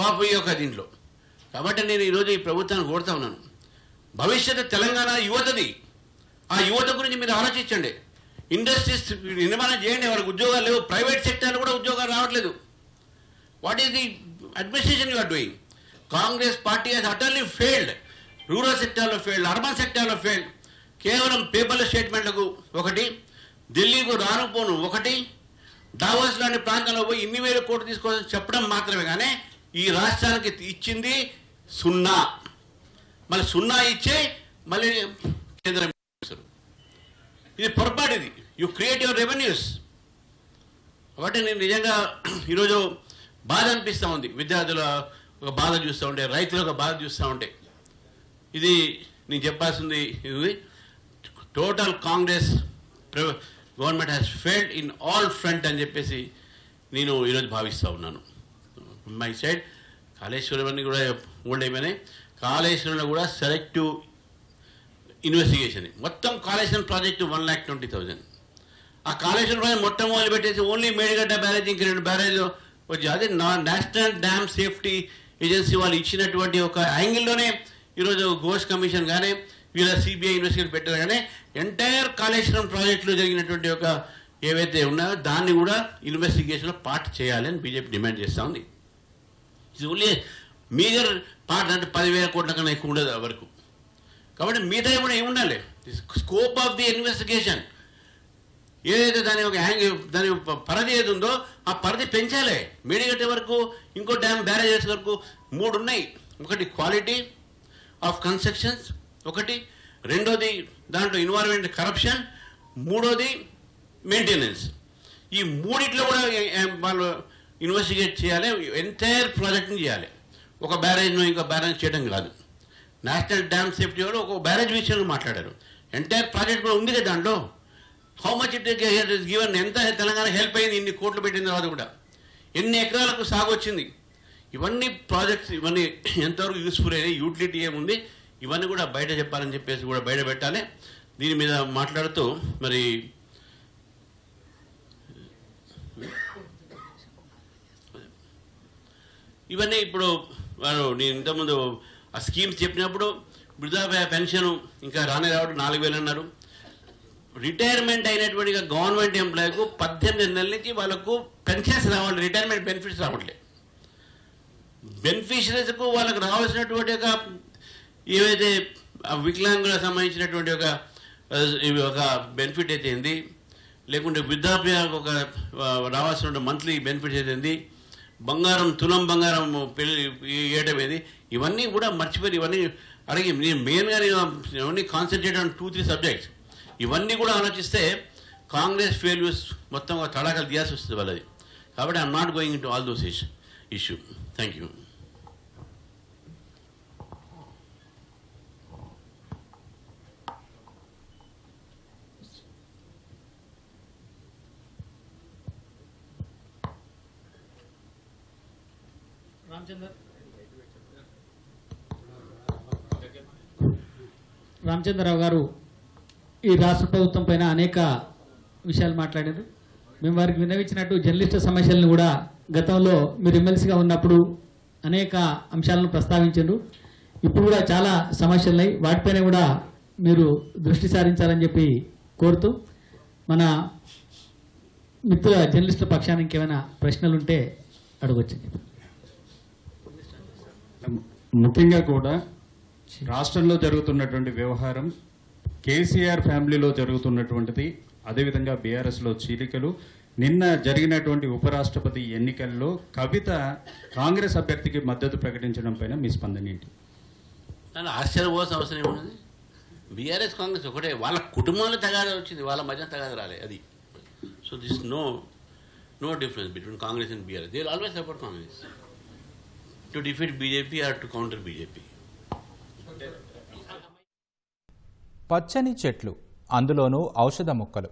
పాప ఈ యొక్క దీంట్లో. కాబట్టి నేను ఈరోజు ఈ ప్రభుత్వాన్ని కోరుతా ఉన్నాను, భవిష్యత్తు తెలంగాణ యువతది. ఆ యువత గురించి మీరు ఆలోచించండి. ఇండస్ట్రీస్ నిర్మాణం చేయండి, వారికి ఉద్యోగాలు లేవు. ప్రైవేట్ సెక్టార్లో కూడా ఉద్యోగాలు రావట్లేదు. What is the administration you are doing? Congress party has utterly failed. Rural సెక్టార్లో ఫెయిల్డ్, అర్బన్ సెక్టార్లో ఫెయిల్డ్. కేవలం పేపర్ల స్టేట్మెంట్లకు ఒకటి, ఢిల్లీకు రానుపోను ఒకటి, డావోస్ లాంటి ప్రాంతంలో పోయి ఇన్ని వేల కోట్లు తీసుకోవాలని చెప్పడం మాత్రమే. కానీ ఈ రాష్ట్రానికి ఇచ్చింది 0. మళ్ళీ 0 ఇచ్చే మళ్ళీ కేంద్రం. ఇది పొరపాటు. ఇది యు క్రియేట్ యువర్ రెవెన్యూస్. కాబట్టి నేను నిజంగా ఈరోజు బాధ అనిపిస్తూ ఉంది. విద్యార్థుల ఒక బాధ చూస్తూ ఉంటే, రైతుల ఒక బాధ చూస్తూ ఉంటే, ఇది నేను చెప్పాల్సింది. ఇది total Congress government has failed in all front అని చెప్పేసి నేను ఈరోజు భావిస్తూ ఉన్నాను. మై సైడ్ కాళేశ్వరం అన్ని కూడా ఓల్డ్ అయిపోయినాయి. కాళేశ్వరంలో కూడా సెలెక్టివ్ ఇన్వెస్టిగేషన్. మొత్తం కాళేశ్వరం ప్రాజెక్టు 1,20,000. ఆ కాళేశ్వరం ప్రాజెక్ట్ మొత్తం మొదలు పెట్టేసి ఓన్లీ మేడిగడ్డ బ్యారేజ్, ఇంక 2 బ్యారేజ్ వచ్చి అదే నేషనల్ డ్యామ్ సేఫ్టీ ఏజెన్సీ వాళ్ళు ఇచ్చినటువంటి ఒక యాంగిల్లోనే ఈరోజు ఘోష్ కమిషన్ కానీ వీళ్ళ సిబిఐ ఇన్వెస్టిగేషన్ పెట్టారు. కానీ ఎంటైర్ కాళేశ్వరం ప్రాజెక్టులో జరిగినటువంటి ఒక ఏవైతే ఉన్నాయో దాన్ని కూడా ఇన్వెస్టిగేషన్లో పార్ట్ చేయాలి అని బీజేపీ డిమాండ్ చేస్తూ ఉంది. ఇది ఓన్లీ మేజర్ పార్ట్, అంటే 10,000 కోట్ల కన్నా ఎక్కువ ఉండదు వరకు. కాబట్టి మిగతా కూడా ఏముండాలి? స్కోప్ ఆఫ్ ది ఇన్వెస్టిగేషన్ ఏదైతే దాని పరిధి ఏది ఉందో ఆ పరిధి పెంచాలి. మేడిగట్టే వరకు, ఇంకో డ్యామ్ బ్యారేజెస్ వరకు 3 ఉన్నాయి. ఒకటి క్వాలిటీ ఆఫ్ కన్స్ట్రక్షన్స్, ఒకటి రెండోది దాంట్లో ఎన్వైరన్మెంట్ కరప్షన్, మూడోది మెయింటెనెన్స్. ఈ మూడిట్లో కూడా వాళ్ళు ఇన్వెస్టిగేట్ చేయాలి. ఎంటైర్ ప్రాజెక్ట్ని చేయాలి. ఒక బ్యారేజ్ను ఇంకో బ్యారేజ్ చేయడం కాదు. నేషనల్ డ్యామ్ సేఫ్టీ వాళ్ళు ఒక బ్యారేజ్ విషయంలో మాట్లాడారు. ఎంటైర్ ప్రాజెక్ట్ కూడా ఉంది కదా దాంట్లో. How much it is given, ఎంత తెలంగాణ హెల్ప్ అయింది ఇన్ని కోట్లు పెట్టిన తర్వాత కూడా, ఎన్ని ఎకరాలకు సాగు వచ్చింది. ఇవన్నీ ప్రాజెక్ట్స్, ఇవన్నీ ఎంతవరకు యూస్ఫుల్ అయినాయి, యూటిలిటీ ఏముంది, ఇవన్నీ కూడా బయట చెప్పాలని చెప్పేసి కూడా బయట పెట్టాలి. దీని మీద మాట్లాడుతూ మరి ఇవన్నీ ఇప్పుడు వారు నేను ఇంతకుముందు ఆ స్కీమ్స్ చెప్పినప్పుడు వృద్ధాప్య పెన్షన్ ఇంకా రావడం 4,000 అన్నారు. రిటైర్మెంట్ అయినటువంటి గవర్నమెంట్ ఎంప్లాయీకు 18 నెలల నుంచి వాళ్ళకు పెన్షన్స్ రావాలి, రిటైర్మెంట్ బెనిఫిట్స్ రావట్లేదు. బెనిఫిషరీస్కు వాళ్ళకు రావాల్సినటువంటి ఒక ఏవైతే వికలాంగులకు సంబంధించినటువంటి ఒక బెనిఫిట్ అయితే ఏంది, లేకుంటే వృద్ధాప్య ఒక రావాల్సిన మంత్లీ బెనిఫిట్స్ అయితే ఏంది, తులం బంగారం పెళ్లి ఏటమేది, ఇవన్నీ కూడా మర్చిపోయి ఇవన్నీ అడిగి నేను మెయిన్గా నేను కాన్సన్ట్రేట్ ఆన్ 2-3 సబ్జెక్ట్స్. ఇవన్నీ కూడా ఆలోచిస్తే కాంగ్రెస్ ఫెయిల్యూర్స్ మొత్తం తడాకలు తీయాల్సి వస్తుంది వాళ్ళది. కాబట్టి I'm not going into all those issue. Thank you. Ramachandra Rao గారు ఈ రాష్ట్ర ప్రభుత్వం పైన అనేక విషయాలు మాట్లాడారు. మేము వారికి విన్నవించినట్టు జర్నలిస్టు సమస్యలను కూడా గతంలో మీరు ఎమ్మెల్సీగా ఉన్నప్పుడు అనేక అంశాలను ప్రస్తావించారు. ఇప్పుడు కూడా చాలా సమస్యలు ఉన్నాయి, వాటిపైన కూడా మీరు దృష్టి సారించాలని చెప్పి కోరుతూ మన మిత్రుల జర్నలిస్టుల పక్షానికి ఇంకేమైనా ప్రశ్నలు ఉంటే అడగొచ్చు. ముఖ్యంగా కూడా రాష్ట్రంలో జరుగుతున్నటువంటి వ్యవహారం, కేసీఆర్ ఫ్యామిలీలో జరుగుతున్నటువంటిది, అదేవిధంగా బీఆర్ఎస్లో చీలికలు, నిన్న జరిగినటువంటి ఉపరాష్ట్రపతి ఎన్నికల్లో కవిత కాంగ్రెస్ అభ్యర్థికి మద్దతు ప్రకటించడం పైన మీ స్పందన ఏంటి? ఆశ్చర్యపోవాల్సిన అవసరం ఏమున్నది? బీఆర్ఎస్ కాంగ్రెస్ ఒకటే, వాళ్ళ కుటుంబాలు తగాదా వచ్చింది, వాళ్ళ మధ్య తగాదా రాలే అది. So this no difference between Congress and BRS. They will always support Congress to defeat BJP or to counter BJP. పచ్చని చెట్లు, అందులోనూ ఔషధ మొక్కలు,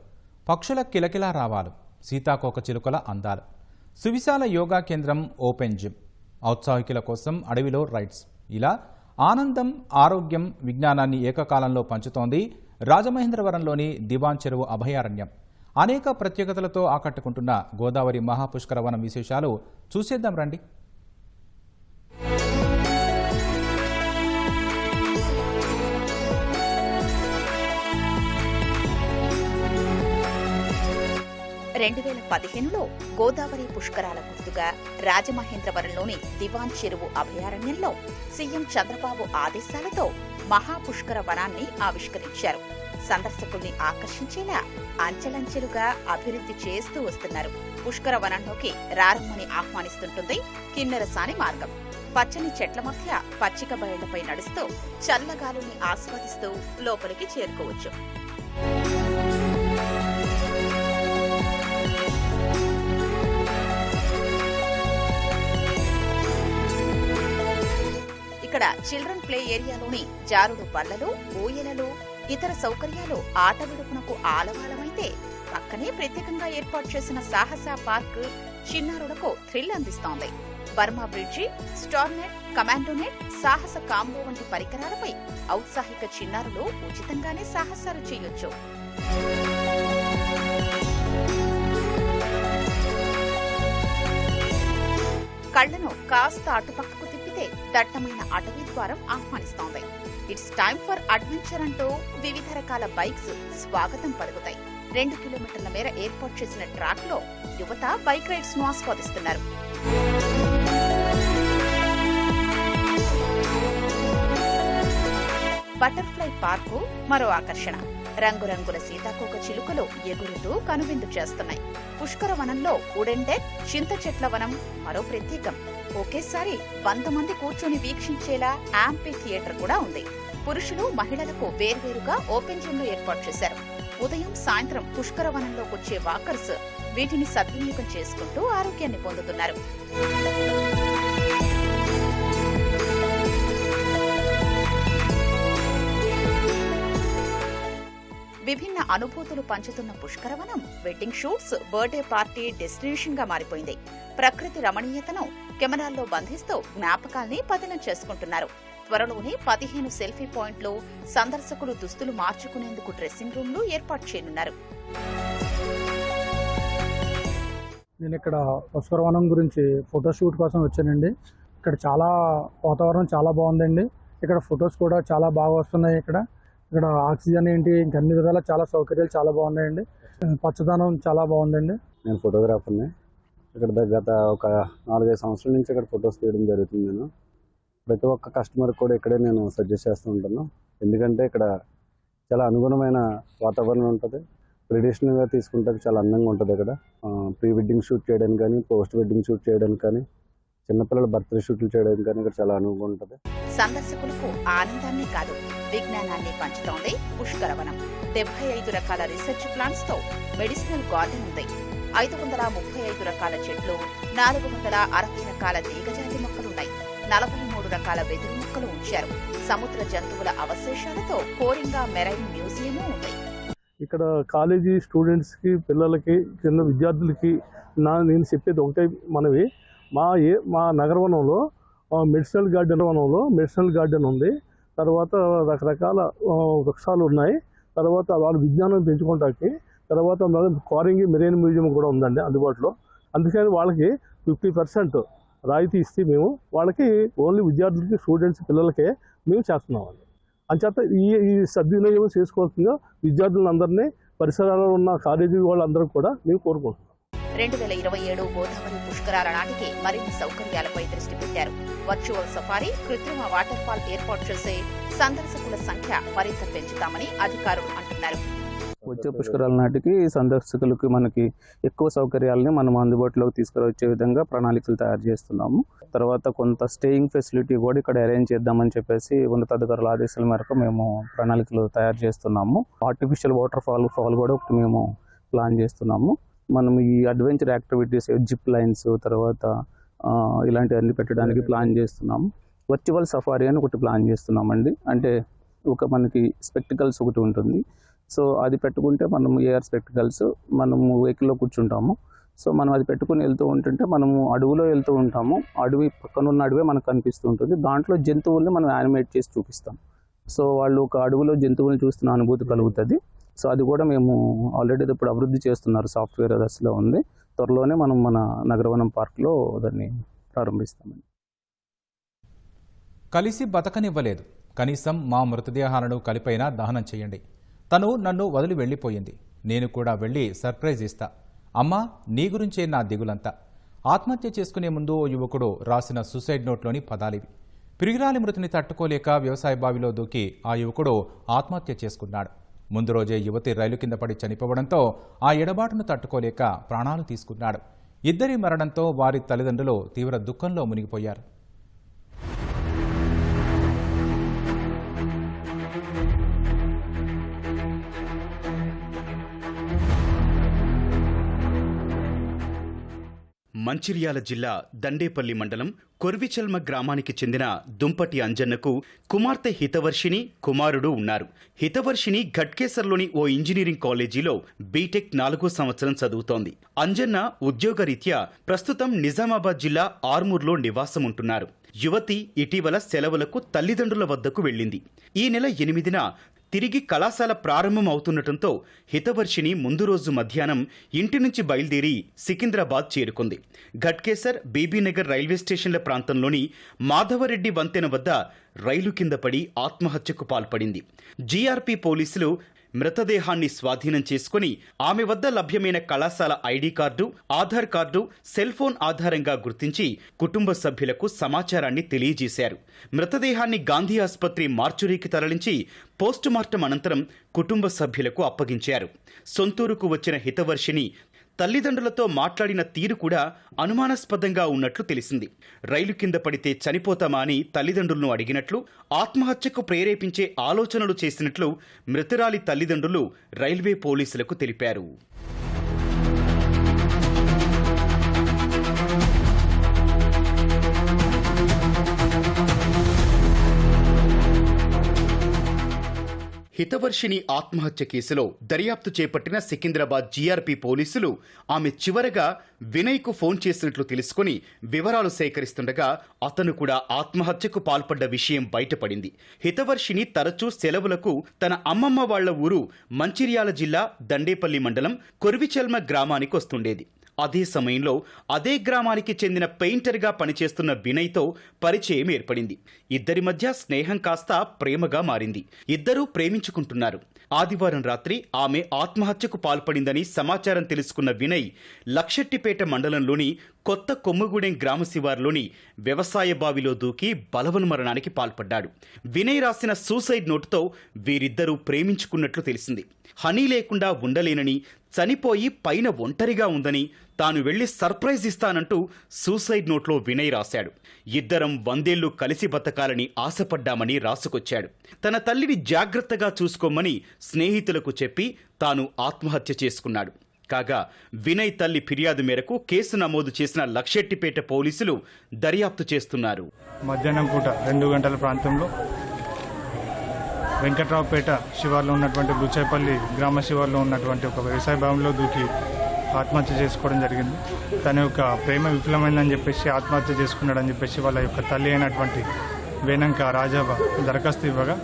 పక్షుల కిలకిలా రావాలు, సీతాకోక చిలుకల అందాలు, సువిశాల యోగా కేంద్రం, ఓపెన్ జిమ్, ఔత్సాహికుల కోసం అడవిలో రైడ్స్, ఇలా ఆనందం, ఆరోగ్యం, విజ్ఞానాన్ని ఏకకాలంలో పంచుతోంది రాజమహేంద్రవరంలోని దివాన్ చెరువు అభయారణ్యం. అనేక ప్రత్యేకతలతో ఆకట్టుకుంటున్న గోదావరి మహాపుష్కర వనం విశేషాలు చూసేద్దాం రండి. రెండు 2015లో గోదావరి పుష్కరాల గుర్తుగా రాజమహేంద్రవరంలోని దివాన్ చెరువు అభయారణ్యంలో సీఎం చంద్రబాబు ఆదేశాలతో మహాపుష్కర వనాన్ని ఆవిష్కరించారు. సందర్శకుల్ని ఆకర్షించేలా అంచెలంచెలుగా అభివృద్ధి చేస్తూ వస్తున్నారు. పుష్కర వనంలోకి రారమ్మని ఆహ్వానిస్తుంటుంది కిన్నెరసాని మార్గం. పచ్చని చెట్ల మధ్య పచ్చిక బయళ్లపై నడుస్తూ చల్లగాలుని ఆస్వాదిస్తూ లోపలికి చేరుకోవచ్చు. ఇక్కడ చిల్డ్రన్ ప్లే ఏరియాలోని జారుడు బల్లలు, ఊయలలు, ఇతర సౌకర్యాలు ఆట విడుపునకు ఆలవాలమైతే, పక్కనే ప్రత్యేకంగా ఏర్పాటు చేసిన సాహస పార్క్ చిన్నారులకు థ్రిల్ అందిస్తోంది. Burma bridge, star net, commando net, సాహస కాంబో వంటి పరికరాలపై ఔత్సాహిక చిన్నారులు ఉచితంగానే సాహసాలు చేయొచ్చు. కళ్లను కాస్త అటుపక్కకు తిప్పితే దట్టమైన అటవీ ద్వారం ఆహ్వానిస్తోంది. ఇట్స్ టైమ్ ఫర్ అడ్వెంచర్ అంటూ వివిధ రకాల బైక్స్ స్వాగతం పలుకుతాయి. 2 కిలోమీటర్ల మేర ఏర్పాటు చేసిన ట్రాక్ లో యువత బైక్ రైడ్స్ ను ఆస్వాదిస్తున్నారు. బటర్ఫ్లై పార్కు మరో ఆకర్షణ. రంగురంగుల సీతాకోక చిలుకలు ఎగురుతూ కనువిందు చేస్తున్నాయి. పుష్కర వనంలో వుడెన్ డెక్, చింత చెట్ల వనం మరో ప్రత్యేకం. ఒకేసారి 100 మంది కూర్చొని వీక్షించేలా యాంపీ థియేటర్ కూడా ఉంది. పురుషులు, మహిళలకు వేర్వేరుగా ఓపెన్ జిమ్ ఏర్పాటు చేశారు. ఉదయం, సాయంత్రం పుష్కర వనంలోకి వచ్చే వాకర్స్ వీటిని సద్వినియోగం చేసుకుంటూ ఆరోగ్యాన్ని పొందుతున్నారు. విభిన్న అనుభూతులు పంచుతున్న Pushkaravanam wedding shoots, birthday party destination గా మారిపోయింది. ప్రకృతి రమణీయతను కెమెరాల్లో బంధిస్తూ జ్ఞాపకాల్ని పతనం చేసుకుంటున్నారు. త్వరలోనే 15 సెల్ఫీ పాయింట్లు, సందర్శకులు దుస్తులు మార్చుకునేందుకు డ్రెస్సింగ్ రూమ్లు ఏర్పాటు చేయనున్నారు. నేను ఇక్కడ పుష్కరవనం గురించి ఫోటోషూట్ కోసం వచ్చానండి. ఇక్కడ చాలా వాతావరణం చాలా బాగుందండి. ఇక్కడ ఫొటోస్ కూడా చాలా బాగా వస్తున్నాయి. ఇక్కడ ఆక్సిజన్ ఏంటి, ఇంకా అన్ని విధాలా చాలా సౌకర్యాలు చాలా బాగున్నాయండి. పచ్చదనం చాలా బాగుందండి. నేను ఫోటోగ్రాఫర్ని. ఇక్కడ గత ఒక 4-5 సంవత్సరాల నుంచి ఇక్కడ ఫొటోస్ తీయడం జరుగుతుంది. నేను ప్రతి ఒక్క కస్టమర్ కూడా ఇక్కడే నేను సజెస్ట్ చేస్తూ ఉంటాను. ఎందుకంటే ఇక్కడ చాలా అనుగుణమైన వాతావరణం ఉంటుంది. ట్రెడిషనల్గా తీసుకుంటే చాలా అందంగా ఉంటుంది. ఇక్కడ ప్రీ వెడ్డింగ్ షూట్ చేయడానికి కానీ, పోస్ట్ వెడ్డింగ్ షూట్ చేయడానికి కానీ, చిన్నపిల్లల బర్త్డే షూట్లు చేయడానికి కానీ ఇక్కడ చాలా అనువుగా ఉంటుంది. సందర్శకులకు ఆనందాన్ని కాదు, విజ్ఞానాన్ని పంచుతోంది పుష్కరవనం. 75 రకాల రీసెర్చ్ ప్లాంట్స్ తో మెడిసినల్ గార్డెన్ ఉంది. 535 రకాల చెట్లు, 460 రకాల తీగజాతి మొక్కలున్నాయి. 43 రకాల వెదురు మొక్కలు ఉంచారు. సముద్ర జంతువుల అవశేషాలతో కోరింగా మెరైన్ మ్యూజియం ఉంది. ఇక్కడ కాలేజీ స్టూడెంట్స్కి, పిల్లలకి, చిన్న విద్యార్థులకి నేను చెప్పేది ఒకటే మనవి. మా నగరవనంలో మెడిసినల్ గార్డెన్ ఉంది. తర్వాత రకరకాల వృక్షాలు ఉన్నాయి. తర్వాత వాళ్ళు విజ్ఞానం పెంచుకోవడానికి, తర్వాత కోరింగి మెరైన్ మ్యూజియం కూడా ఉందండి అందుబాటులో. అందుకని వాళ్ళకి 50% రాయితీ ఇస్తే మేము వాళ్ళకి ఓన్లీ విద్యార్థులకి, స్టూడెంట్స్, పిల్లలకే మేము చేస్తున్నామండి. అంచేత ఈ సద్వినియోగం చేసుకోవాల్సిందిగా విద్యార్థులందరినీ, పరిసరాల్లో ఉన్న కాలేజీ వాళ్ళందరూ కూడా మేము కోరుకుంటున్నాం. 2027 గోదావరి పుష్కరాల నాటికి మరిన్ని సౌకర్యాలపై దృష్టి పెట్టారు. వర్చువల్ సఫారీ, కృత్రిమ వాటర్ ఫాల్ ఏర్పాటు చేసే సందర్శకుల సంఖ్య మరింత పెంచుతామని అధికారులు అంటున్నారు. వచ్చే పుష్కరాల నాటికి సందర్శకులకు మనకి ఎక్కువ సౌకర్యాలని మనం అందుబాటులోకి తీసుకువచ్చే విధంగా ప్రణాళికలు తయారు చేస్తున్నాము. తర్వాత కొంత స్టేయింగ్ ఫెసిలిటీ కూడా ఇక్కడ అరేంజ్ చేద్దామని చెప్పేసి ఉన్నతాధికారుల ఆదేశాల మేరకు మేము ప్రణాళికలు తయారు చేస్తున్నాము. ఆర్టిఫిషియల్ వాటర్ ఫాల్ కూడా ఒకటి మేము ప్లాన్ చేస్తున్నాము. మనం ఈ అడ్వెంచర్ యాక్టివిటీస్, జిప్ లైన్స్, తర్వాత ఇలాంటివన్నీ పెట్టడానికి ప్లాన్ చేస్తున్నాము. వర్చువల్ సఫారీ అని ఒకటి ప్లాన్ చేస్తున్నామండి. అంటే ఒక మనకి స్పెక్టికల్స్ ఒకటి ఉంటుంది. సో అది పెట్టుకుంటే మనం ఏఆర్ స్పెక్టికల్స్ మనము వెహికల్లో కూర్చుంటాము. సో మనం అది పెట్టుకుని వెళ్తూ ఉంటుంటే మనము అడవిలో వెళ్తూ ఉంటాము. అడవి పక్కన ఉన్న అడవే మనకు కనిపిస్తూ ఉంటుంది. దాంట్లో జంతువుల్ని మనం యానిమేట్ చేసి చూపిస్తాం. సో వాళ్ళు ఒక అడవిలో జంతువుల్ని చూస్తున్న అనుభూతి కలుగుతుంది. సో అది కూడా మేము ఆల్రెడీ ఇప్పుడు అభివృద్ధి చేస్తున్నారు, సాఫ్ట్వేర్ దశలో ఉంది. త్వరలోనే మనం మన నగరవనం పార్క్లో దాన్ని ప్రారంభిస్తామండి. కలిసి బతకనివ్వలేదు, కనీసం మా మృతదేహాలను కలిపైనా దహనం చేయండి. తను నన్ను వదిలి వెళ్ళిపోయింది, నేను కూడా వెళ్ళి సర్ప్రైజ్ ఇస్తా. అమ్మా, నీ గురించే నా దిగులంతా. ఆత్మహత్య చేసుకునే ముందు ఓ యువకుడు రాసిన సూసైడ్ నోట్లోని పదాలివి. పిరిగిరాలి మృతిని తట్టుకోలేక వ్యవసాయ బావిలో దూకి ఆ యువకుడు ఆత్మహత్య చేసుకున్నాడు. ముందు రోజే యువతి రైలు కింద పడి చనిపోవడంతో ఆ ఎడబాటును తట్టుకోలేక ప్రాణాలు తీసుకున్నాడు. ఇద్దరి మరణంతో వారి తల్లిదండ్రులు తీవ్ర దుఃఖంలో మునిగిపోయారు. మంచిర్యాల జిల్లా దండేపల్లి మండలం కొర్విచల్మ గ్రామానికి చెందిన దుంపటి అంజన్నకు కుమార్తె హితవర్షిని, కుమారుడు ఉన్నారు. హితవర్షిని ఘట్కేసర్లోని ఓ ఇంజనీరింగ్ కాలేజీలో బీటెక్ 4వ సంవత్సరం చదువుతోంది. అంజన్న ఉద్యోగరీత్యా ప్రస్తుతం నిజామాబాద్ జిల్లా ఆర్మూర్లో నివాసం ఉంటున్నారు. యువతి ఇటీవల సెలవులకు తల్లిదండ్రుల వద్దకు వెళ్లింది. ఈ నెల 8న తిరిగి కళాశాల ప్రారంభం అవుతుండటంతో హితవర్షిని ముందు రోజు మధ్యాహ్నం ఇంటి నుంచి బయలుదేరి సికింద్రాబాద్ చేరుకుంది. ఘట్కేసర్, బీబీనగర్ రైల్వే స్టేషన్ల ప్రాంతంలోని మాధవరెడ్డి వంతెన వద్ద రైలు కింద పడి ఆత్మహత్యకు పాల్పడింది. జీఆర్పీ పోలీసులు మృతదేహాన్ని స్వాధీనం చేసుకుని ఆమె వద్ద లభ్యమైన కళాశాల ID card, Aadhaar card, cell phone ఆధారంగా గుర్తించి కుటుంబ సభ్యులకు సమాచారాన్ని తెలియజేశారు. మృతదేహాన్ని గాంధీ ఆసుపత్రి మార్చురీకి తరలించి పోస్టుమార్టం అనంతరం కుటుంబ సభ్యులకు అప్పగించారు. సొంతూరుకు వచ్చిన హితవర్షిని తల్లిదండ్రులతో మాట్లాడిన తీరు కూడా అనుమానాస్పదంగా ఉన్నట్లు తెలిసింది. రైలు కింద పడితే చనిపోతామా అని తల్లిదండ్రులను అడిగినట్లు, ఆత్మహత్యకు ప్రేరేపించే ఆలోచనలు చేసినట్లు మృతురాలి తల్లిదండ్రులు రైల్వే పోలీసులకు తెలిపారు. హితవర్షిని ఆత్మహత్య కేసులో దర్యాప్తు చేపట్టిన సికింద్రాబాద్ జీఆర్పీ పోలీసులు ఆమె చివరగా వినయ్కు ఫోన్ చేసినట్లు తెలుసుకుని వివరాలు సేకరిస్తుండగా అతను కూడా ఆత్మహత్యకు పాల్పడ్డ విషయం బయటపడింది. హితవర్షిని తరచూ సెలవులకు తన అమ్మమ్మ వాళ్ల ఊరు మంచిర్యాల జిల్లా దండేపల్లి మండలం కొర్విచల్మ గ్రామానికి వస్తుండేది. అదే సమయంలో అదే గ్రామానికి చెందిన పెయింటర్గా పనిచేస్తున్న వినయ్తో పరిచయం ఏర్పడింది. ఇద్దరి మధ్య స్నేహం కాస్త ప్రేమగా మారింది. ఇద్దరూ ప్రేమించుకుంటున్నారు. ఆదివారం రాత్రి ఆమె ఆత్మహత్యకు పాల్పడిందని సమాచారం తెలుసుకున్న వినయ్ లక్షెట్టిపేట మండలంలోని కొత్త కొమ్మగూడెం గ్రామ శివార్లోని వ్యవసాయ బావిలో దూకి బలవన్మరణానికి పాల్పడ్డాడు. వినయ్ రాసిన సూసైడ్ నోటుతో వీరిద్దరూ ప్రేమించుకున్నట్లు తెలిసింది. హనీ లేకుండా ఉండలేనని, చనిపోయి పైన ఒంటరిగా ఉందని, తాను వెళ్లి సర్ప్రైజ్ ఇస్తానంటూ సూసైడ్ నోట్లో వినయ్ రాశాడు. ఇద్దరం 100 ఏళ్లు కలిసి బతకాలని ఆశపడ్డామని రాసుకొచ్చాడు. తన తల్లిని జాగ్రత్తగా చూసుకోమని స్నేహితులకు చెప్పి తాను ఆత్మహత్య చేసుకున్నాడు. కాగా వినయ్ తల్లి ఫిర్యాదు మేరకు కేసు నమోదు చేసిన లక్షెట్టిపేట పోలీసులు దర్యాప్తు చేస్తున్నారు. మధ్యాహ్నం పూట 2 గంటల ప్రాంతంలో వెంకట్రావుపేట శివార్లో ఉన్నటువంటి బుచ్చాయిపల్లి గ్రామ శివార్లో ఉన్నటువంటి ఒక వ్యవసాయ భవనంలో దూకి ఆత్మహత్య చేసుకోవడం జరిగింది. తన యొక్క ప్రేమ విఫలమైందని చెప్పేసి ఆత్మహత్య చేసుకున్నాడని చెప్పేసి వాళ్ళ యొక్క తల్లి అయినటువంటి వేనంక రాజాబా దరఖాస్తు ఇవ్వగా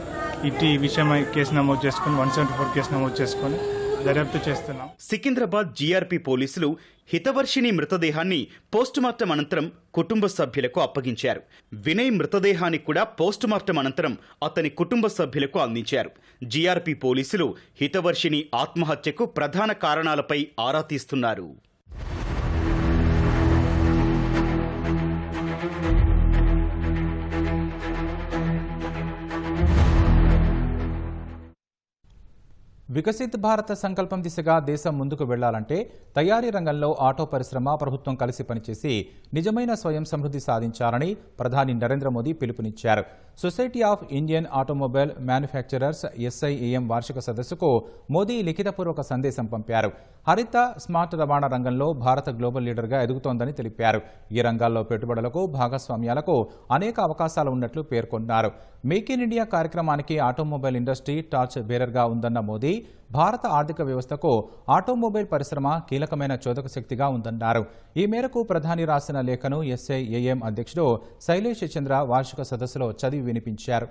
ఈ విషయమై కేసు నమోదు చేసుకుని 174 కేసు నమోదు చేసుకుని దర్యాప్తు చేస్తున్నాం. సికింద్రాబాద్ జీఆర్పీ పోలీసులు హితవర్షిని మృతదేహాన్ని పోస్టుమార్టం అనంతరం కుటుంబ సభ్యులకు అప్పగించారు. వినయ్ మృతదేహాన్ని కూడా పోస్టుమార్టం అనంతరం అతని కుటుంబ సభ్యులకు అందించారు. జీఆర్పీ పోలీసులు హితవర్షిని ఆత్మహత్యకు ప్రధాన కారణాలపై ఆరా తీస్తున్నారు. వికసిత్ భారత సంకల్పం దిశగా దేశం ముందుకు వెళ్లాలంటే తయారీ రంగంలో ఆటో పరిశ్రమ ప్రభుత్వం కలిసి పనిచేసి నిజమైన స్వయం సమృద్ధి సాధించాలని ప్రధాని నరేంద్ర మోదీ పిలుపునిచ్చారు. Society of Indian automobile manufacturers SIAM వార్షిక సదస్సుకు మోదీ లిఖితపూర్వక సందేశం పంపారు. హరిత స్మార్ట్ రవాణా రంగంలో భారత్ గ్లోబల్ లీడర్గా ఎదుగుతోందని తెలిపారు. ఈ రంగాల్లో పెట్టుబడులకు భాగస్వామ్యాలకు అనేక అవకాశాలు ఉన్నట్లు పేర్కొన్నారు. మేక్ ఇన్ ఇండియా కార్యక్రమానికి ఆటోమొబైల్ ఇండస్ట్రీ టార్చ్ బేరర్గా ఉందన్న మోదీ భారత ఆర్థిక వ్యవస్థకు ఆటోమొబైల్ పరిశ్రమ కీలకమైన చోదక శక్తిగా ఉందన్నారు. ఈ మేరకు ప్రధాని రాసిన లేఖను SIAM అధ్యక్షుడు శైలేష్ చంద్ర వార్షిక సదస్సులో చదివి వినిపించారు.